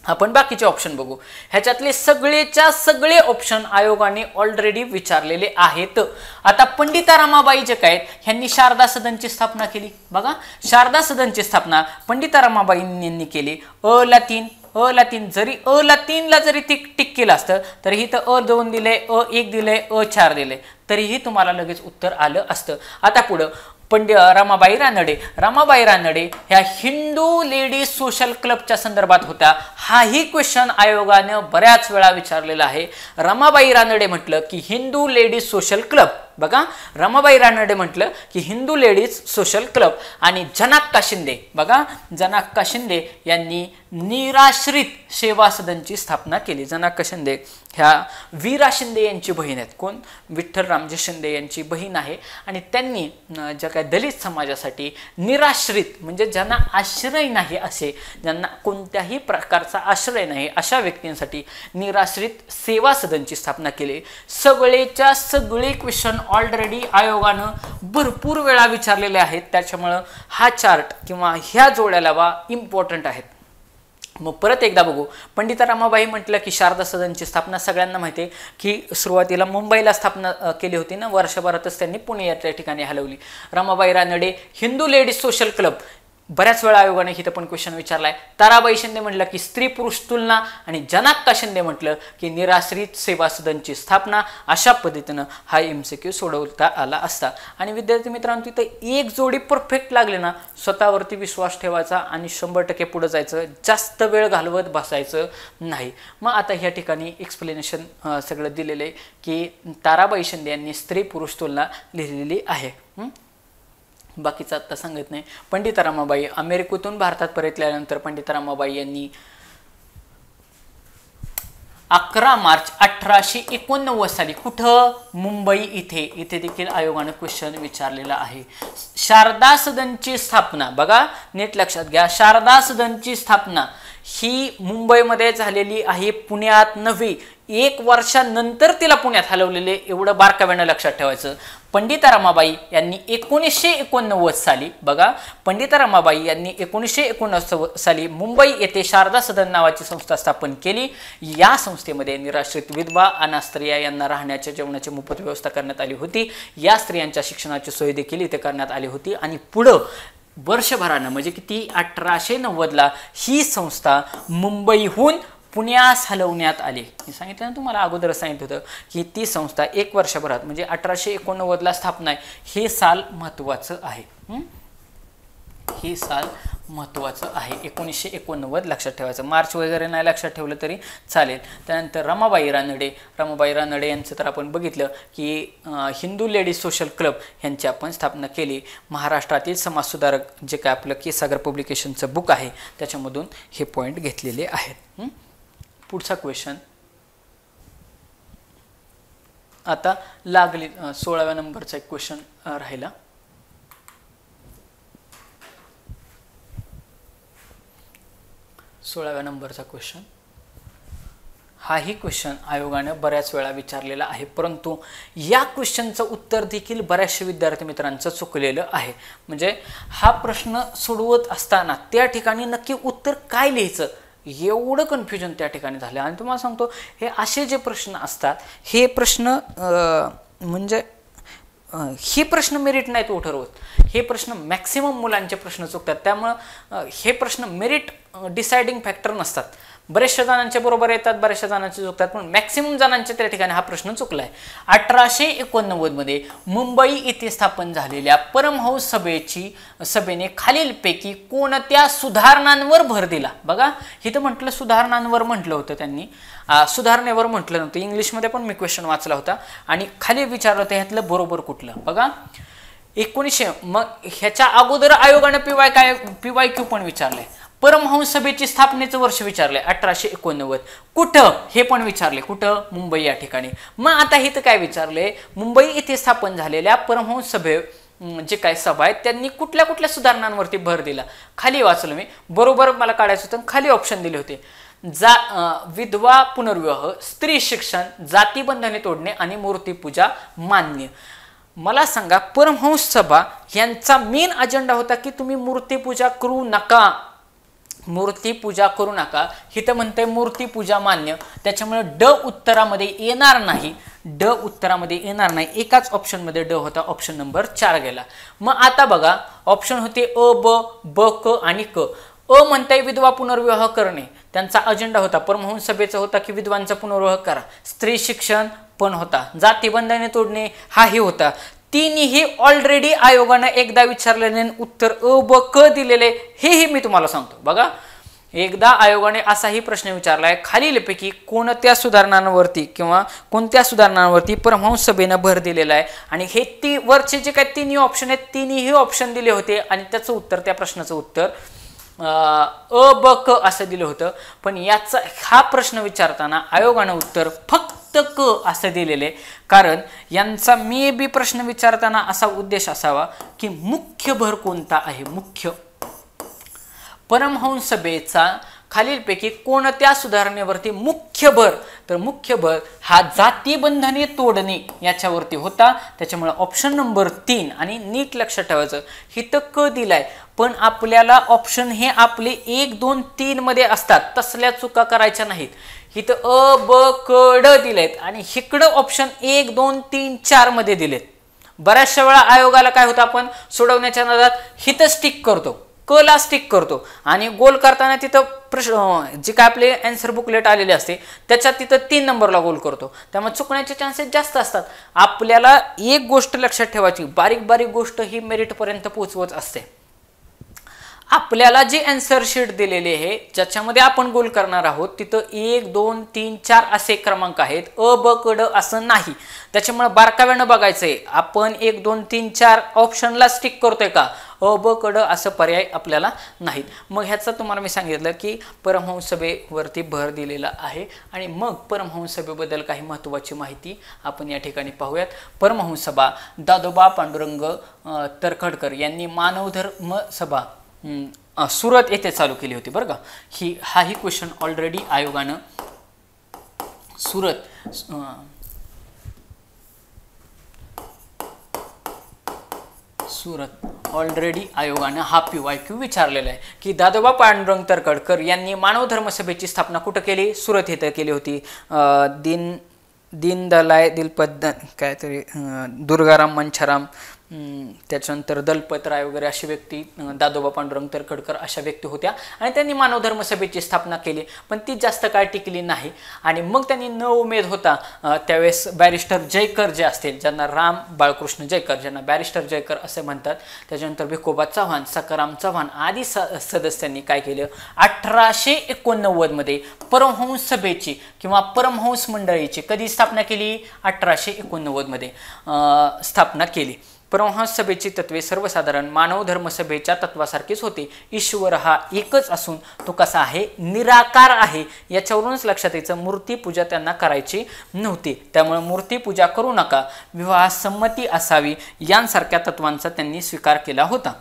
आपण बाकीचे ऑप्शन बघू. ह्याच्यातले सगळेच्या सगळे ऑप्शन आयोगाने ऑलरेडी विचारलेले आहेत. आता पंडिता रमाबाई जे काय ह्यांनी शारदा सदनची स्थापना केली. बघा, शारदा सदनची स्थापना पंडिता रमाबाई यांनी केली. अ ला 3 जरी अ ला 3 ला जरी टिक केलं असतं तरी इथं अ2 दिले, अ1 दिले, अ4 दिले, तरीही तुम्हाला लगेच उत्तर आलं असतं. आता पुढं रमाबाई रानडे ह्या हिंदू लेडीज सोशल क्लबच्या संदर्भात होता. हाही क्वेश्चन आयोगाने बऱ्याच वेळा विचारलेला आहे. रमाबाई रानडे म्हटलं की हिंदू लेडीज सोशल क्लब, बघा, रमाबाई रानडे म्हटलं की हिंदू लेडीज सोशल क्लब. आणि जनाक्का शिंदे, बघा जनाक्का शिंदे यांनी निराश्रित सेवा सदनची स्थापना केली. जनाक्का शिंदे ह्या वीरा शिंदे यांची बहीण आहेत. कोण? विठ्ठल रामजी शिंदे यांची बहीण आहे. आणि त्यांनी ज्या काही दलित समाजासाठी निराश्रित म्हणजे ज्यांना आश्रय नाही, असे ज्यांना कोणत्याही प्रकारचा आश्रय नाही अशा व्यक्तींसाठी निराश्रित सेवा सदनची स्थापना केली. सगळेच्या सगळे क्वेश्चन ऑलरेडी आयोगानं भरपूर वेळा विचारलेले आहेत, त्याच्यामुळं हा चार्ट किंवा ह्या जोड्या लावा इम्पॉर्टंट आहेत. मग परत एकदा बघू. पंडिता रमाबाई म्हटलं की शारदा सदनची स्थापना सगळ्यांना माहिती आहे की सुरुवातीला मुंबईला स्थापना केली होती ना, वर्षभरातच त्यांनी पुणे या ठिकाणी हलवली. Ramabai Ranade Hindu ladies social club, बऱ्याच वेळा आयोगाने इथं पण क्वेश्चन विचारलाय. ताराबाई शिंदे म्हटलं की स्त्री पुरुष तुलना. आणि जनाक्का शिंदे म्हटलं की निराश्रित सेवा सदनची स्थापना. अशा पद्धतीनं हा MCQ सोडवता आला असता. आणि विद्यार्थी मित्रांनो, तिथं एक जोडी परफेक्ट लागली ना, स्वतःवरती विश्वास ठेवायचा आणि 100% पुढे जायचं, जास्त वेळ घालवत बसायचं नाही. मग आता ह्या ठिकाणी एक्सप्लेनेशन सगळं दिलेलं आहे की ताराबाई शिंदे यांनी स्त्री पुरुष तुलना लिहिलेली आहे. बाकीचं आत्ता सांगत नाही. पंडिता रमाबाई अमेरिकेतून भारतात परतल्यानंतर पंडिता रमाबाई यांनी 11 मार्च 1889 साली कुठं? मुंबई इथे देखील आयोगानं क्वेश्चन विचारलेला आहे. शारदा सदनची स्थापना, बघा नीट लक्षात घ्या, शारदा सदनची स्थापना ही मुंबईमध्ये झालेली आहे, पुण्यात नव्हे. 1 वर्षानंतर तिला पुण्यात हलवलेले, एवढं बारकाव्यानं लक्षात ठेवायचं. पंडिता रमाबाई यांनी 1989 साली, बघा पंडिता रमाबाई यांनी 1989 साली मुंबई येथे शारदा सदन नावाची संस्था स्थापन केली. या संस्थेमध्ये निराश्रित विधवा, अनाथ स्त्रिया यांना राहण्याच्या जेवणाची मोफत व्यवस्था करण्यात आली होती. या स्त्रियांच्या शिक्षणाची सोय देखील इथे करण्यात आली होती. आणि पुढं वर्षभरानं म्हणजे किती 1890ला ही संस्था मुंबईहून पुण्यास हलवण्यात आली. मी सांगितलं ना तुम्हाला, अगोदर सांगितलं होतं की ती संस्था 1 वर्षभरात म्हणजे 1889ला स्थापना आहे. हे साल महत्त्वाचं आहे. हे साल महत्त्वाचं आहे. 1989 लक्षात ठेवायचं. मार्च वगैरे नाही लक्षात ठेवलं तरी चालेल. त्यानंतर रमाबाई रानडे यांचं तर आपण बघितलं की हिंदू लेडीज सोशल क्लब यांची आपण स्थापना केली. महाराष्ट्रातील समाजसुधारक जे काय आपलं केसागर पब्लिकेशनचं बुक आहे त्याच्यामधून हे पॉईंट घेतलेले आहेत. पुढचा क्वेश्चन आता लागली 16व्या नंबरचा एक क्वेश्चन राहिला. नंबरचा क्वेश्चन, हाही क्वेश्चन आयोगाने बऱ्याच वेळा विचारलेला आहे, परंतु या क्वेश्चनचं उत्तर देखील बऱ्याचशा विद्यार्थी मित्रांचं चुकलेलं आहे. म्हणजे हा प्रश्न सोडवत असताना त्या ठिकाणी नक्की उत्तर काय लिहायचं एवढं कन्फ्युजन त्या ठिकाणी झालं. आणि तुम्हाला सांगतो, हे असे जे प्रश्न असतात हे प्रश्न म्हणजे हे प्रश्न मेरिट नाहीत ठरवत. हे प्रश्न मॅक्सिमम मुलांचे प्रश्न चुकतात. त्यामुळं हे प्रश्न मेरिट डिसाइडिंग फॅक्टर नसतात. बरेचशा जणांचे बरोबर येतात, बरेचशा जणांचे चुकतात, पण मॅक्सिमम जणांच्या त्या ठिकाणी हा प्रश्न चुकलाय. 1889 मध्ये मुंबई येथे स्थापन झालेल्या परमहंस सभेने खालीलपैकी कोणत्या सुधारणांवर भर दिला? बघा इथं म्हटलं सुधारणांवर म्हटलं होतं, त्यांनी सुधारणेवर म्हटलं नव्हतं. इंग्लिशमध्ये पण मी क्वेश्चन वाचला होता आणि खाली विचारलं होतं ह्यातलं बरोबर कुठलं. बघा 1900, मग ह्याच्या अगोदर आयोगाने PYQ पण विचारलंय. परमहंस सभेची स्थापनेचं वर्ष विचारलंय 1889. कुठं हे पण विचारले, कुठं? मुंबई या ठिकाणी. मग आता इथं काय विचारलंय? मुंबई येथे स्थापन झालेल्या परमहंस सभे जे काय सभा आहेत त्यांनी कुठल्या कुठल्या सुधारणांवरती भर दिला. खाली वाचलं मी, बरोबर मला काढायचं होतं. खाली ऑप्शन दिले होते, विधवा पुनर्विवाह, स्त्री शिक्षण, जातीबंधने तोडणे आणि मूर्तीपूजा मान्य. मला सांगा, परमहंस सभा यांचा मेन अजेंडा होता की तुम्ही मूर्तीपूजा करू नका, मूर्तीपूजा करू नका. इथं म्हणते मूर्तीपूजा मान्य, त्याच्यामुळे ड उत्तरामध्ये येणार नाही. ड उत्तरामध्ये येणार नाही. एकाच ऑप्शनमध्ये ड होता, ऑप्शन नंबर 4 गेला. मग आता बघा ऑप्शन होते अ, ब, क आणि क. अ म्हणताय विधवा पुनर्विवाह करणे, त्यांचा अजेंडा होता. परमहंस सभेचा होता की विधवांचा पुनर्विवाह करा. स्त्री शिक्षण पण होता. जातीबंधने तोडणे हाही होता. तिन्ही ऑलरेडी आयोगाने एकदा विचारलेले उत्तर अ, ब, क दिलेले, हेही मी तुम्हाला सांगतो. बघा एकदा आयोगाने असाही प्रश्न विचारलाय, खालीलपैकी कोणत्या सुधारणांवरती किंवा कोणत्या सुधारणांवरती परमहंस सभेनं भर दिलेला आहे, आणि हे वरचे जे काही तिन्ही ऑप्शन आहेत तिन्ही ऑप्शन दिले होते आणि त्याचं उत्तर, त्या प्रश्नाचं उत्तर अ ब क असं दिलं होतं. पण याचा हा प्रश्न विचारताना आयोगानं उत्तर फक्त क असं दिलेले, कारण यांचा मे बी प्रश्न विचारताना असा उद्देश असावा की मुख्य भर कोणता आहे. मुख्य परमहंस सभेचा खालीलपैकी कोणत्या सुधारणेवरती मुख्य भर, तर मुख्य भर हा जातीबंधने तोडणे याच्यावरती होता. त्याच्यामुळे ऑप्शन नंबर 3 आणि नीट लक्षात ठेवायचं, हिथं क दिलाय पण आपल्याला ऑप्शन हे आपले 1 2 3 मध्ये असतात, तसल्या चुका करायच्या नाहीत. इथं अ ब क ड दिलेत आणि इकडं ऑप्शन 1 2 3 4 मध्ये दिलेत. बऱ्याचशा वेळा आयोगाला काय होतं, आपण सोडवण्याच्या नादात हिथं स्टिक करतो, क ला स्टिक करतो आणि गोल करताना तिथं प्रश्न जे काय आपले आन्सर बुकलेट आलेले असते त्याच्यात तिथं 3 नंबरला गोल करतो. त्यामुळे चुकण्याचे चान्सेस जास्त असतात. आपल्याला एक गोष्ट लक्षात ठेवायची, बारीक बारीक गोष्ट ही मेरिटपर्यंत पोहोचवत असते. आपल्याला जे आन्सर शीट दिलेले आहे ज्याच्यामध्ये आपण गोल करणार आहोत तिथं 1 2 3 4 असे क्रमांक आहेत, अ ब क ड असं नाही. त्याच्यामुळे बारकाव्यानं बघायचंय, आपण 1 2 3 4 ऑप्शनला स्टिक करतोय का, अ ब क ड असं पर्याय आपल्याला नाहीत. मग ह्याचं तुम्हाला मी सांगितलं की परमहंस सभेवरती भर दिलेला आहे. आणि मग परमहंस सभेबद्दल काही महत्त्वाची माहिती आपण या ठिकाणी पाहूयात. परमहंस सभा दादोबा पांडुरंग तरखडकर यांनी मानवधर्म सभा सुरत येथे चालू केली होती बरं का. हाही क्वेश्चन ऑलरेडी आयोगानं ऑलरेडी आयोगानं हा PYQ विचारलेला आहे की दादोबा पांडुरंग तरखडकर यांनी मानवधर्म सभेची स्थापना कुठं केली, सुरत येथे केली होती. दीनदयाल दिलपत काहीतरी दुर्गाराम मंछाराम, त्याच्यानंतर दलपतराय वगैरे अशी व्यक्ती, दादोबा पांडुरंग तरखडकर अशा व्यक्ती होत्या आणि त्यांनी मानवधर्म सभेची स्थापना केली. पण ती जास्त काळ टिकली नाही आणि मग त्यांनी न उमेद होता त्यावेळेस बॅरिस्टर जयकर जे असतील, ज्यांना राम बाळकृष्ण जयकर, ज्यांना बॅरिस्टर जयकर असे म्हणतात, त्याच्यानंतर भिकोबा चव्हाण, सखाराम चव्हाण आदी सदस्यांनी काय केलं, 1889 मध्ये परमहंस सभेची किंवा परमहंस मंडळीची कधी स्थापना केली, 1889 मध्ये स्थापना केली. परमहंस सभेची तत्वे सर्वसाधारण मानव धर्म सभेच्या तत्वासारखीच होते. ईश्वर हा एकच असून तो कसा आहे, निराकार आहे. याच्यावरूनच लक्षात यायचं मूर्तीपूजा त्यांना करायची नव्हती. त्यामुळे मूर्तीपूजा करू नका, विवाह संमती असावी यांसारख्या तत्वांचा त्यांनी स्वीकार केला होता.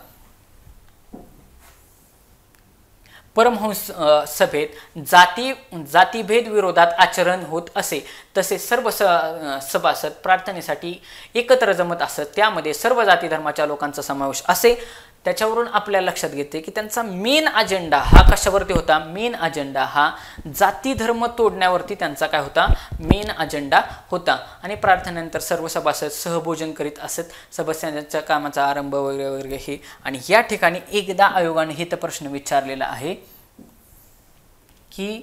परमहंस सभेत जातीभेद विरोधात आचरण होत असे. तसेच सर्व सभासद प्रार्थनेसाठी एकत्र जमत असत. त्यामध्ये सर्व जाती धर्माच्या लोकांचा समावेश असे. त्याच्यावरून आपल्याला लक्षात येते की त्यांचा मेन अजेंडा हा कशावरती होता, मेन अजेंडा हा जाती धर्म तोडण्यावरती त्यांचा काय होता, मेन अजेंडा होता. आणि प्रार्थनेनंतर सर्व सभासद सहभोजन करीत असत. सदस्यांच्या कामाचा आरंभ वगैरे वगैरे हे. आणि या ठिकाणी एकदा आयोगाने हे तर प्रश्न विचारलेला आहे की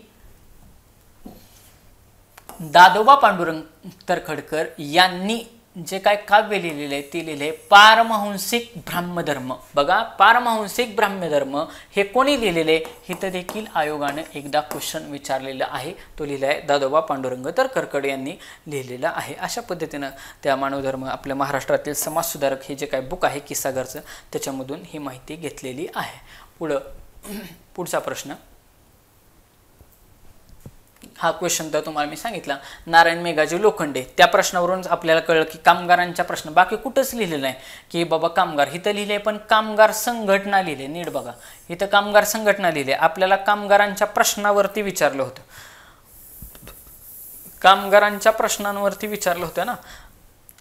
दादोबा पांडुरंग तरखडकर यांनी जे काय काव्य लिहिलेले आहे ते लिहिले पारमहंसिक ब्राह्मधर्म. बघा, पारमहंसिक ब्राह्मधर्म हे कोणी लिहिलेले, हे तर देखील आयोगाने एकदा क्वेश्चन विचारलेला आहे. तो लिहिलाय दादोबा पांडुरंग तरखडकर यांनी लिहिलेला आहे. अशा पद्धतीनं त्या मानवधर्म आपल्या महाराष्ट्रातील समाजसुधारक हे जे काय बुक आहे किस्सागरचं, त्याच्यामधून ही माहिती घेतलेली आहे. पुढचा प्रश्न, हा क्वेश्चन तर तुम्हाला मी सांगितला, नारायण मेघाजी लोखंडे. त्या प्रश्नावरून आपल्याला कळलं की कामगारांच्या प्रश्न बाकी कुठंच लिहिलेलं नाही की बाबा कामगार, इथं लिहिले पण कामगार संघटना लिहिले. नीट बघा, इथं कामगार संघटना लिहिले. आपल्याला कामगारांच्या प्रश्नावरती विचारलं होतं, कामगारांच्या प्रश्नांवरती विचारलं होतं ना.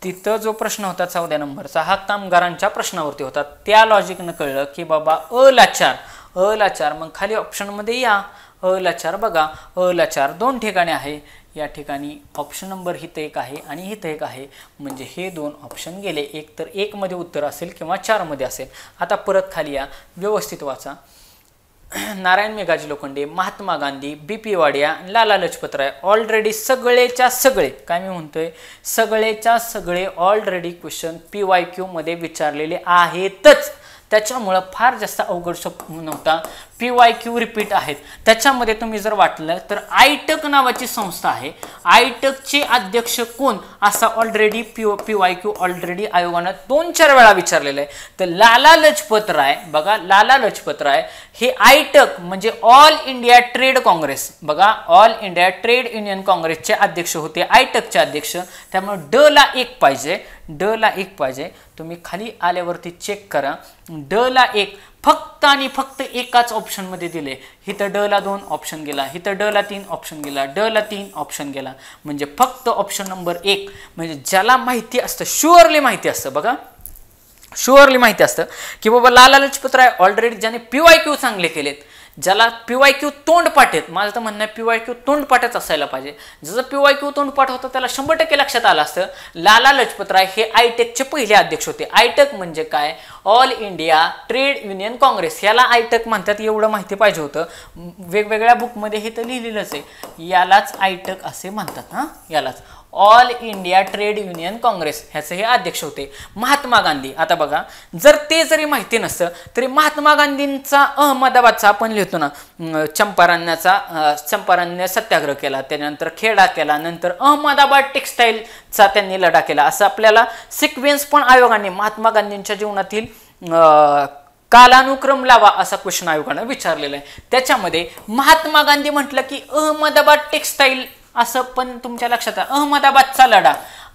तिथं जो प्रश्न होता 14 नंबरचा हा कामगारांच्या प्रश्नावरती होता. त्या लॉजिकनं कळलं की बाबा अलाचार, मग खाली ऑप्शनमध्ये या अलाचार बघा, अलाचार 2 ठिकाणी आहे. या ठिकाणी ऑप्शन नंबर इथं एक आहे आणि इथं एक आहे, म्हणजे हे 2 ऑप्शन गेले. एक तर 1 मध्ये उत्तर असेल किंवा 4 मध्ये असेल. आता परत खाली या, व्यवस्थित वाचा. नारायण मेघाजी लोखंडे, महात्मा गांधी, BP वाडिया, लाला लजपतराय ऑलरेडी सगळेच्या सगळे, काय मी म्हणतोय, सगळेच्या सगळे ऑलरेडी क्वेश्चन PYQ मध्ये विचारलेले आहेतच. त्याच्यामुळं फार जास्त अवघड नव्हता. PYQ रिपीट आहेत. त्याच्यामध्ये तुम्ही जर वाटलं तर आयटक नावाची संस्था आहे, आयटकचे अध्यक्ष कोण असा ऑलरेडी PYQ ऑलरेडी आयोगानं 2-4 वेळा विचारलेलं आहे. तर लाला लजपत राय, बघा लाला लजपत राय हे आयटक म्हणजे ऑल इंडिया ट्रेड काँग्रेस, बघा ऑल इंडिया ट्रेड युनियन काँग्रेसचे अध्यक्ष होते, आयटकचे अध्यक्ष. त्यामुळे ड ला 1 पाहिजे, ड ला 1 पाहिजे. तुम्ही खाली आल्यावरती चेक करा, ड ला 1 फक्त आणि फक्त एकाच ऑप्शन मध्ये दिले. इथं ड ला 2 ऑप्शन गेला, इथं ड ला 3 ऑप्शन गेला, ड ला 3 ऑप्शन गेला. म्हणजे फक्त ऑप्शन नंबर 1 म्हणजे ज्याला माहिती असतं, शुअरली माहिती असतं, बघा शुअरली माहिती असतं की बाबा लाला लजपत राय ऑलरेडी ज्याने PYQ चांगले केलेत, ज्याला PYQ तोंडपाठ आहेत, माझं तर म्हणणं आहे PYQ तोंडपाठच असायला पाहिजे. जसं PYQ तोंडपाठ होतं त्याला 100% लक्षात आलं असतं. लाला लजपत राय हे आयटेकचे पहिले अध्यक्ष होते. आयटक म्हणजे काय? All India trade union Congress, याला आयटक म्हणतात, एवढं माहिती पाहिजे होतं. वेगवेगळ्या बुकमध्ये हे तर लिहिलेलंच आहे, यालाच आयटक असे म्हणतात. हां, यालाच all India trade union Congress ह्याचे हे अध्यक्ष होते. महात्मा गांधी, आता बघा जर ते जरी माहिती नसतं तरी महात्मा गांधींचा अहमदाबादचा आपण लिहितो ना, चंपारण्य सत्याग्रह केला, त्यानंतर खेडा केला, नंतर अहमदाबाद टेक्सटाईलचा त्यांनी लढा केला, असं आपल्याला सिक्वेन्स पण आयोगाने महात्मा गांधींच्या जीवनातील कालानुक्रम लावा असा क्वेश्चन आयोगाने विचारलेला आहे. त्याच्यामध्ये महात्मा गांधी म्हटलं की अहमदाबाद टेक्सटाईल असं पण तुमच्या लक्षात आहे, अहमदाबादचा लढा,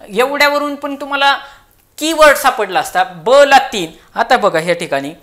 एवढ्यावरून पण तुम्हाला कीवर्ड सापडला असता. ब ला 3, आता बघा ह्या ठिकाणी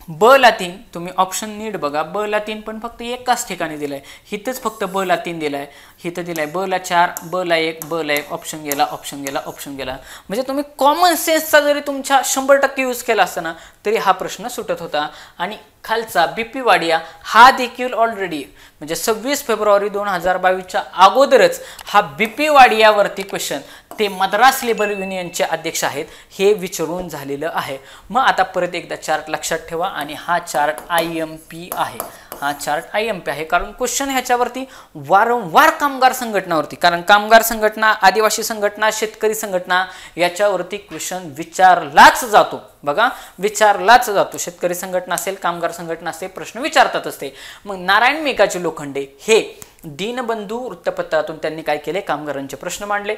ब ला 3 तुम्ही ऑप्शन नीट बघा, ब ला 3 पण फक्त एकाच ठिकाणी दिलाय, हिथंच फक्त ब ला 3 दिलाय, हिथं दिलाय ब ला 4, ब ला 1, ब ला 1, ऑप्शन गेला, ऑप्शन गेला, ऑप्शन गेला. म्हणजे तुम्ही कॉमन सेन्सचा जरी तुमच्या 100% यूज केला असता ना तरी हा प्रश्न सुटत होता. आणि खालचा BP वाडिया हा देखील ऑलरेडी म्हणजे 26 फेब्रुवारी 2022च्या अगोदरच हा BP वाडियावरती क्वेश्चन, ते मद्रास लेबर युनियनचे अध्यक्ष आहेत, हे विचारून झालेलं आहे. मग आता परत एकदा चार्ट लक्षात ठेवा, आणि हा चार्ट IMP आहे, हा चार्ट IMP आहे, कारण क्वेश्चन ह्याच्यावरती वारंवार कामगार संघटनावरती, कारण कामगार संघटना, आदिवासी संघटना, शेतकरी संघटना याच्यावरती क्वेश्चन विचारलाच जातो. बघा विचारलाच जातो, शेतकरी संघटना असेल, कामगार संघटना असेल, प्रश्न विचारतातच ते. मग नारायण मेघाजी लोखंडे हे दीनबंधू वृत्तपत्रातून त्यांनी काय केले? कामगारांचे प्रश्न मांडले.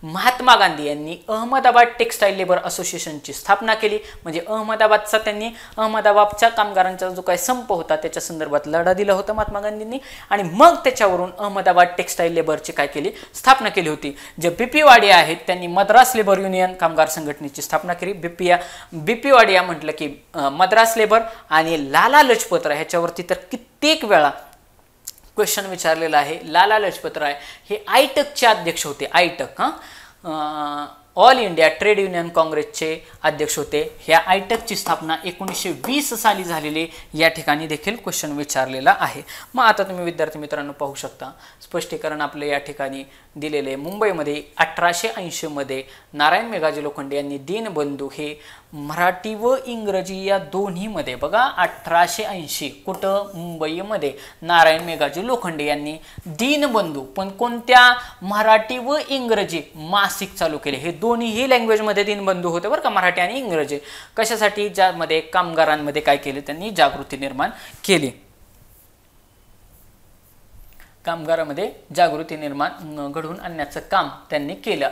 महात्मा गांधी यांनी अहमदाबाद टेक्सटाईल लेबर असोसिएशनची स्थापना केली, म्हणजे अहमदाबादचा त्यांनी अहमदाबादच्या कामगारांचा जो काही संप होता त्याच्या संदर्भात लढा दिला होता महात्मा गांधींनी, आणि मग त्याच्यावरून अहमदाबाद टेक्सटाईल लेबरची काय केली? स्थापना केली होती. जे BP वाडिया आहेत त्यांनी मद्रास लेबर युनियन कामगार संघटनेची स्थापना केली. BP वाडिया म्हटलं की मद्रास लेबर, आणि लाला लजपत राय ह्याच्यावरती तर कित्येक वेळा क्वेश्चन विचारलेला आहे. लाला लजपत राय हे आयटकचे अध्यक्ष होते, AITUC all India trade union काँग्रेसचे अध्यक्ष होते. ह्या आयटकची स्थापना 1920 साली झालेली या ठिकाणी देखील क्वेश्चन विचारलेला आहे. मग आता तुम्ही विद्यार्थी मित्रांनो पाहू शकता, स्पष्टीकरण आपले या ठिकाणी दिलेले. मुंबईमध्ये 1880 मध्ये नारायण मेघाजी लोखंडे यांनी दीनबंधू हे मराठी व इंग्रजी या दोन्हीमध्ये, बघा 1880 कुठं? मुंबईमध्ये नारायण मेघाजी लोखंडे यांनी दीनबंधू, पण कोणत्या? मराठी व इंग्रजी मासिक चालू केले. हे दोन्ही लँग्वेजमध्ये दीनबंधू होते बरं का, मराठी आणि इंग्रजी. कशासाठी? ज्यामध्ये कामगारांमध्ये काय केले? त्यांनी जागृती निर्माण केली, कामगारांमध्ये जागृती निर्माण घडवून आणण्याचं काम त्यांनी केलं.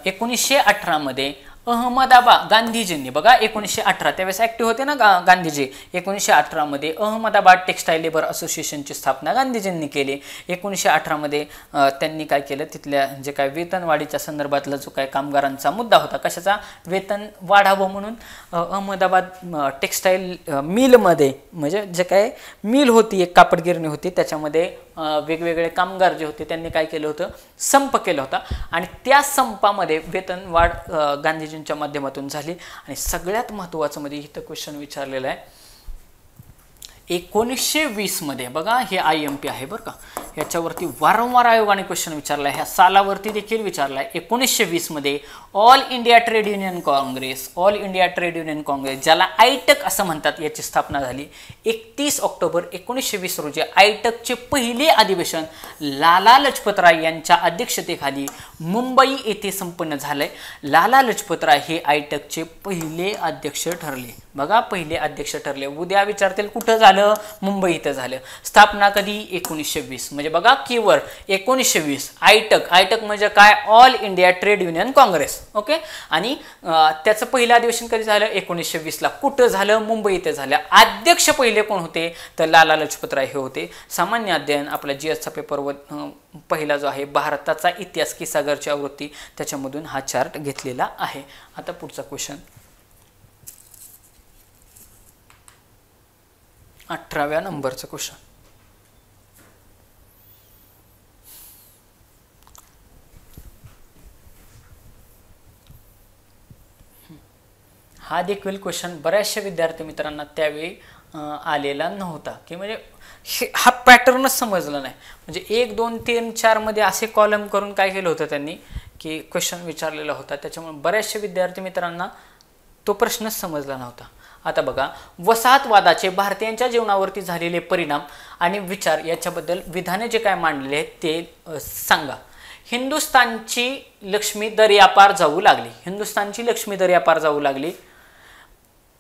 1918 मध्ये अहमदाबाद गांधीजींनी, बघा 1918 त्यावेळेस ऍक्टिव्ह होते ना गांधीजी. 1918 मध्ये अहमदाबाद टेक्सटाईल लेबर असोसिएशनची स्थापना गांधीजींनी केली. 1918 मध्ये त्यांनी काय केलं? तिथल्या जे काय वेतनवाढीच्या संदर्भातला जो काय कामगारांचा मुद्दा होता, कशाचा? वेतन वाढावं म्हणून अहमदाबाद टेक्सटाईल मिलमध्ये, म्हणजे जे काय मिल होती, एक कापड गिरणी होती, त्याच्यामध्ये वेगवेगळे कामगार जे होते त्यांनी काय केलं होतं? संप केला होता, आणि त्या संपामध्ये वेतन वाढ गांधीजींच्या माध्यमातून झाली. आणि सगळ्यात महत्त्वाचं मध्ये इथं क्वेश्चन विचारलेला आहे 1920 मध्ये, बघा हे IMP आहे बरं का, याच्यावरती वारंवार आयोगाने क्वेश्चन विचारला आहे, ह्या सालावरती देखील विचारला आहे. 1920 मध्ये all India trade union Congress, all India trade union Congress ज्याला आयटक असं म्हणतात, याची स्थापना झाली. 31 ऑक्टोबर 1920 रोजी आयटकचे पहिले अधिवेशन लाला लजपत राय यांच्या अध्यक्षतेखाली मुंबई येथे संपन्न झालंय. लाला लजपत राय हे आयटकचे पहिले अध्यक्ष ठरले. बघा पहिले अध्यक्ष ठरले. उद्या विचारतील कुठं झालं, मुंबई इथं झालं. स्थापना कधी, 1920. म्हणजे बघा कीवर्ड 1920. आयटक म्हणजे काय, all India trade union Congress. Okay. आणि त्याचं पहिलं अधिवेशन कधी झालं, 1920ला. कुठं झालं, मुंबई इथं झालं. अध्यक्ष पहिले कोण होते, तर लाला लजपतराय हे होते. सामान्य अध्ययन आपला GSचा पेपर पहिला जो आहे भारताचा इतिहास की सागरची आवृत्ती, त्याच्यामधून हा चार्ट घेतलेला आहे. आता पुढचा क्वेश्चन 18व्या नंबरचा क्वेश्चन. हा देखील क्वेश्चन बऱ्याचशा विद्यार्थी मित्रांना त्यावेळी आलेला नव्हता, की म्हणजे हा पॅटर्नच समजला नाही. म्हणजे 1, 2, 3, 4 मध्ये असे कॉलम करून काय केलं होतं त्यांनी, की क्वेश्चन विचारलेला होता. त्याच्यामुळे बऱ्याचशा विद्यार्थी मित्रांना तो प्रश्नच समजला नव्हता. आता बघा, वसाहतवादाचे भारतीयांच्या जीवनावरती झालेले परिणाम आणि विचार याच्याबद्दल विधाने जे काय मांडलेले आहेत ते सांगा. हिंदुस्थानची लक्ष्मी दर्यापार जाऊ लागली. हिंदुस्थानची लक्ष्मी दर्यापार जाऊ लागली.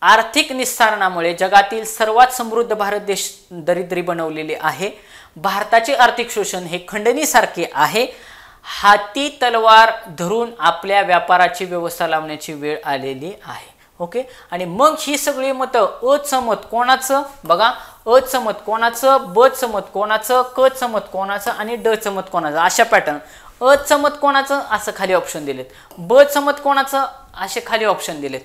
आर्थिक निस्सारणामुळे जगातील सर्वात समृद्ध भारत देश दरिद्री बनवलेले आहे. भारताचे आर्थिक शोषण हे खंडणीसारखे आहे. हाती तलवार धरून आपल्या व्यापाराची व्यवस्था लावण्याची वेळ आलेली आहे. ओके. आणि मग ही सगळी मतं अ मत कोणाचं, बघा अ मत कोणाचं, ब मत कोणाचं, क मत कोणाचं आणि ड मत कोणाचं, अशा पॅटर्न. अ मत कोणाचं असं खाली ऑप्शन दिलेत, ब मत कोणाचं असे खाली ऑप्शन दिलेत,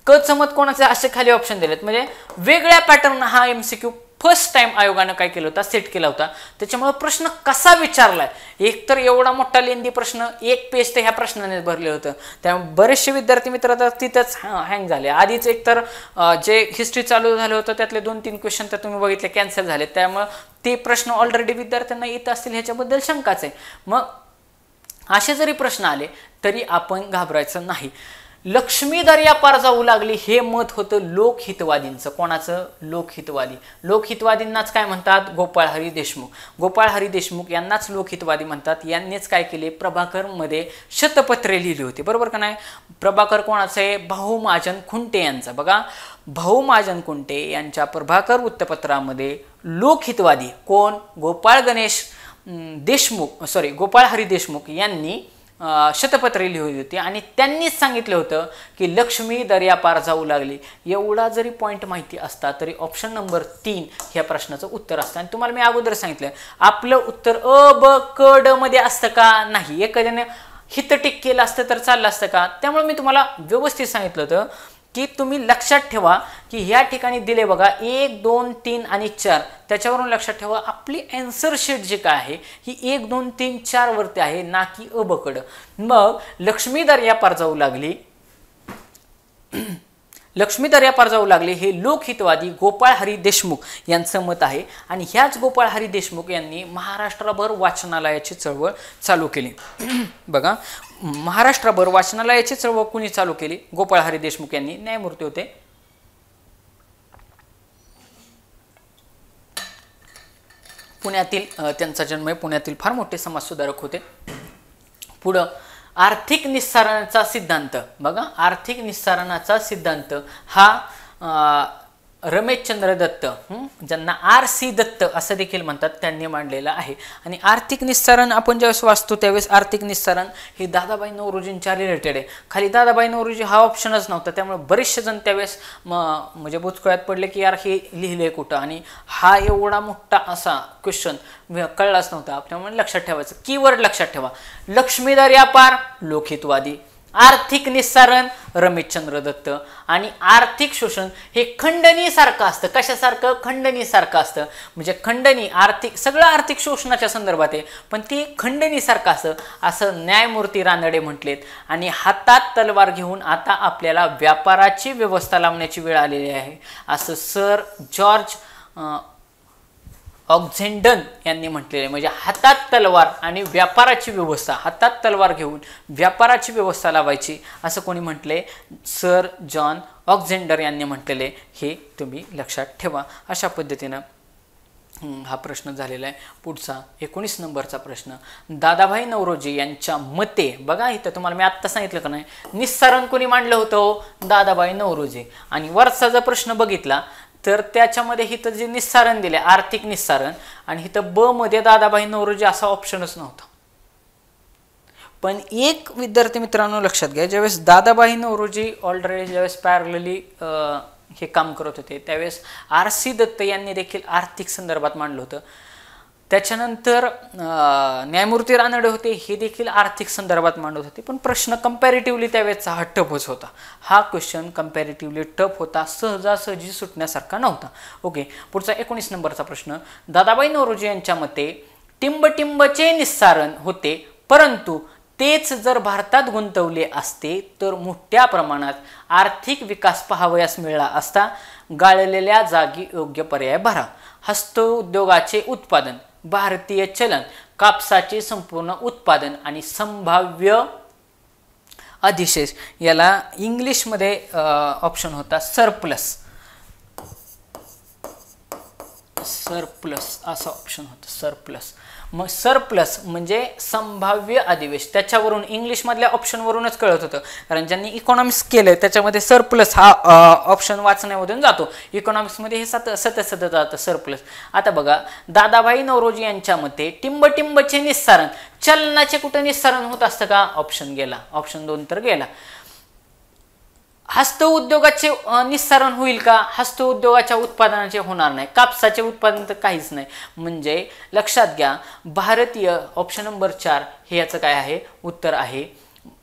क मत कोणाचे असे खाली ऑप्शन दिलेत. म्हणजे वेगळ्या पॅटर्न हा MCQ फर्स्ट टाइम आयोगानं काय केलं होता, सेट केला होता. त्याच्यामुळे प्रश्न कसा विचारलाय, एक तर एवढा मोठा लेंदी प्रश्न, 1 पेज तर ह्या प्रश्नाने भरले होतं. त्यामुळे बरेचसे विद्यार्थी मित्र तर तिथंच हँग झाले. आधीच एक तर जे हिस्ट्री चालू झालं होतं त्यातले 2-3 क्वेश्चन तर तुम्ही बघितले कॅन्सल झाले. त्यामुळे ते प्रश्न ऑलरेडी विद्यार्थ्यांना येत असतील ह्याच्याबद्दल शंकाच आहे. मग असे जरी प्रश्न आले तरी आपण घाबरायचं नाही. लक्ष्मी दर्यापार जाऊ लागली हे मत होतं लोकहितवादींचं. कोणाचं, लोकहितवादी. लोकहितवादींनाच काय म्हणतात, गोपाळ हरी देशमुख. गोपाळ हरी देशमुख यांनाच लोकहितवादी म्हणतात. यांनीच काय केले, प्रभाकरमध्ये शतपत्रे लिहिली होती, बरोबर का नाही. प्रभाकर कोणाचं आहे, भाऊ महाजन खुंटे यांचा. बघा भाऊ महाजन खुंटे यांच्या प्रभाकर वृत्तपत्रामध्ये लोकहितवादी कोण, गोपाळ हरी देशमुख यांनी शतपत्रे लिहिली होती. आणि त्यांनीच सांगितलं होतं की लक्ष्मी दर्यापार जाऊ लागली. एवढा जरी पॉईंट माहिती असता तरी ऑप्शन नंबर 3 ह्या प्रश्नाचं उत्तर असतं. आणि तुम्हाला मी अगोदर सांगितलं आपलं उत्तर अ ब क ड मध्ये असतं का, नाही. एखाद्याने हितटिक केलं असतं तर चाललं असतं का. त्यामुळे मी तुम्हाला व्यवस्थित सांगितलं होतं की तुम्ही लक्षात ठेवा की ह्या ठिकाणी दिले बघा 1, 2, 3 आणि 4. त्याच्यावरून लक्षात ठेवा आपली आन्सर शीट जी काय आहे ही 1, 2, 3, 4 वरती आहे, ना की अ ब क ड. मग लक्ष्मी दर्यापार जाऊ लागली, लक्ष्मी दर्यापार जाऊ लागले हे लोकहितवादी गोपाळ हरी देशमुख यांचं मत आहे. आणि ह्याच गोपाळ हरी देशमुख यांनी महाराष्ट्रभर वाचनालयाची चळवळ चालू केली. बघा महाराष्ट्रभर वाचनालयाची चळवळ कुणी चालू केली, गोपाळ हरी देशमुख यांनी. न्यायमूर्ती होते पुण्यातील, त्यांचा जन्म आहे पुण्यातील, फार मोठे समाजसुधारक होते. पुढं आर्थिक निस्सारणाचा सिद्धांत. बघा आर्थिक निस्सारणाचा सिद्धांत हा रमेशचंद्र दत्त, ज्यांना RC दत्त असं देखील म्हणतात, त्यांनी मांडलेला आहे. आणि आर्थिक निस्सारण आपण ज्यावेळेस वाचतो त्यावेळेस आर्थिक निस्सारण हे दादाबाई नौरोजींच्या रिलेटेड आहे. खाली दादाबाई नौरोजी हा ऑप्शनच नव्हता. त्यामुळे बरेचसे जण त्यावेळेस म्हणजे बुचकळ्यात पडले की यार हे लिहिले कुठं, आणि हा एवढा मोठा असा क्वेश्चन कळलाच नव्हता. त्यामुळे लक्षात ठेवायचं, कीवर्ड लक्षात ठेवा. लक्ष्मी दर्यापार लोकहितवादी, आर्थिक निस्सारण रमेशचंद्र दत्त, आणि आर्थिक शोषण हे खंडणीसारखं असतं. कशासारखं, खंडणीसारखं असतं. म्हणजे खंडणी आर्थिक, सगळं आर्थिक शोषणाच्या संदर्भात आहे, पण ती खंडणीसारखं असं असं न्यायमूर्ती रानडे म्हटलेत. आणि हातात तलवार घेऊन आता आपल्याला व्यापाराची व्यवस्था लावण्याची वेळ आलेली आहे असं सर जॉर्ज ऑक्झेंडन यांनी म्हटलेले. म्हणजे हातात तलवार आणि व्यापाराची व्यवस्था, हातात तलवार घेऊन व्यापाराची व्यवस्था लावायची असं कोणी म्हटले, सर जॉन ऑक्झेंडर यांनी म्हटलेले. हे तुम्ही लक्षात ठेवा. अशा पद्धतीनं हा प्रश्न झालेला आहे. पुढचा 19 नंबरचा प्रश्न, दादाभाई नौरोजी यांच्या मते, बघा इथं तुम्हाला मी आत्ता सांगितलं का नाही, निस्सारण कोणी मांडलं होतं? दादाभाई नौरोजी. आणि वरचा जर प्रश्न बघितला तर त्याच्यामध्ये इथं जे निस्सारण दिले आर्थिक निस्सारण, आणि इथं ब मध्ये दादाभाई नौरोजी असा ऑप्शनच नव्हता. पण एक विद्यार्थी मित्रांनो लक्षात घ्या, ज्यावेळेस दादाभाई नौरोजी ऑलरेडी ज्यावेळेस पॅरलली हे काम करत होते त्यावेळेस R.C. दत्त यांनी देखील आर्थिक संदर्भात मांडलं होतं. त्याच्यानंतर न्यायमूर्ती रानडे होते, हे देखील आर्थिक संदर्भात मांडत होते. पण प्रश्न कंपॅरेटिव्हली त्यावेळेचा हा टफच होता. हा क्वेश्चन कंपॅरेटिव्हली टफ होता, सहजासहजी सुटण्यासारखा नव्हता. ओके, पुढचा 19 नंबरचा प्रश्न, दादाभाई नौरोजी यांच्या मते टिंबटिंबचे निस्सारण होते, परंतु तेच जर भारतात गुंतवले असते तर मोठ्या प्रमाणात आर्थिक विकास पाहावयास मिळाला असता. गाळलेल्या जागी योग्य पर्याय भरा. हस्तउद्योगाचे उत्पादन, भारतीय चलन, कापसाचे संपूर्ण उत्पादन आणि संभाव्य अधिशेष. याला इंग्लिशमध्ये ऑप्शन होता सरप्लस. सरप्लस असा ऑप्शन होता, सरप्लस. मग सरप्लस म्हणजे संभाव्य अधिवेश, त्याच्यावरून इंग्लिशमधल्या ऑप्शनवरूनच कळत होतं. कारण ज्यांनी इकॉनॉमिक्स केलं त्याच्यामध्ये सरप्लस हा ऑप्शन वाचण्यामधून जातो. इकॉनॉमिक्समध्ये हे सतत जातं सरप्लस. आता बघा, दादाभाई नौरोजी यांच्या मते टिंबटिंबचे निस्सारण, चलनाचे कुठं निस्सारण होत असतं का? ऑप्शन गेला, ऑप्शन 2 तर गेला. हस्तउद्योगाचे निस्सारण होईल का? हस्तउद्योगाच्या उत्पादनाचे होणार नाही. कापसाचे उत्पादन तर काहीच नाही. म्हणजे लक्षात घ्या, भारतीय ऑप्शन नंबर 4 हे याचं काय आहे? उत्तर आहे.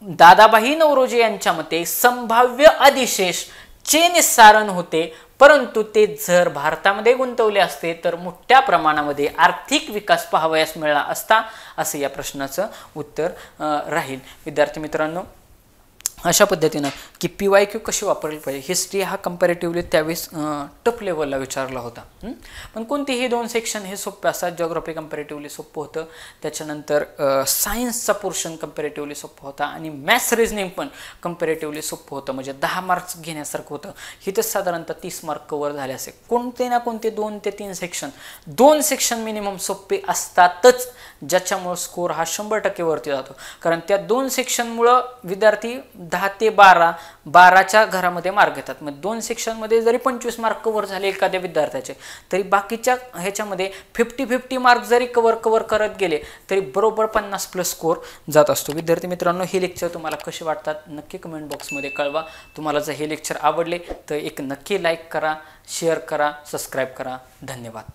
दादाभाई नौरोजी यांच्या मते संभाव्य अधिशेष चे निस्सारण होते, परंतु ते जर भारतामध्ये गुंतवले असते तर मोठ्या प्रमाणामध्ये आर्थिक विकास पाहावयास मिळाला असता, असं या प्रश्नाचं उत्तर राहील. विद्यार्थी मित्रांनो, अशा पद्धतीनं की PYQ कशी वापरली पाहिजे. हिस्ट्री हा कंपॅरेटिव्हली त्यावेळेस टफ लेवलला विचारला होता. पण कोणतेही 2 सेक्शन हे सोपे असतात. जिओग्राफी कंपॅरेटिव्हली सोपं होतं, त्याच्यानंतर सायन्सचा पोर्शन कंपॅरेटिव्हली सोपं होता, आणि मॅथ्स रिजनिंग पण कंपॅरेटिव्हली सोपं होतं. म्हणजे 10 मार्क्स घेण्यासारखं होतं. हिथंच साधारणतः 30 मार्क कव्हर झाले असे. कोणते ना कोणते 2 ते 3 सेक्शन, 2 सेक्शन मिनिमम सोपे असतातच, ज्याच्यामुळं स्कोर हा 100% वरती जातो. कारण त्या 2 सेक्शनमुळं विद्यार्थी 10 ते 12च्या घरामध्ये मार्क घेतात. मग 2 सेक्शनमध्ये जरी 25 मार्क कव्हर झाले एखाद्या विद्यार्थ्याचे, तरी बाकीच्या ह्याच्यामध्ये 50-50 मार्क जरी कव्हर करत गेले तरी बरोबर 50+ स्कोर जात असतो. विद्यार्थी मित्रांनो, हे लेक्चर तुम्हाला कसे वाटतात नक्की कमेंट बॉक्समध्ये कळवा. तुम्हाला जर हे लेक्चर आवडले तर एक नक्की लाईक करा, शेअर करा, सबस्क्राईब करा. धन्यवाद.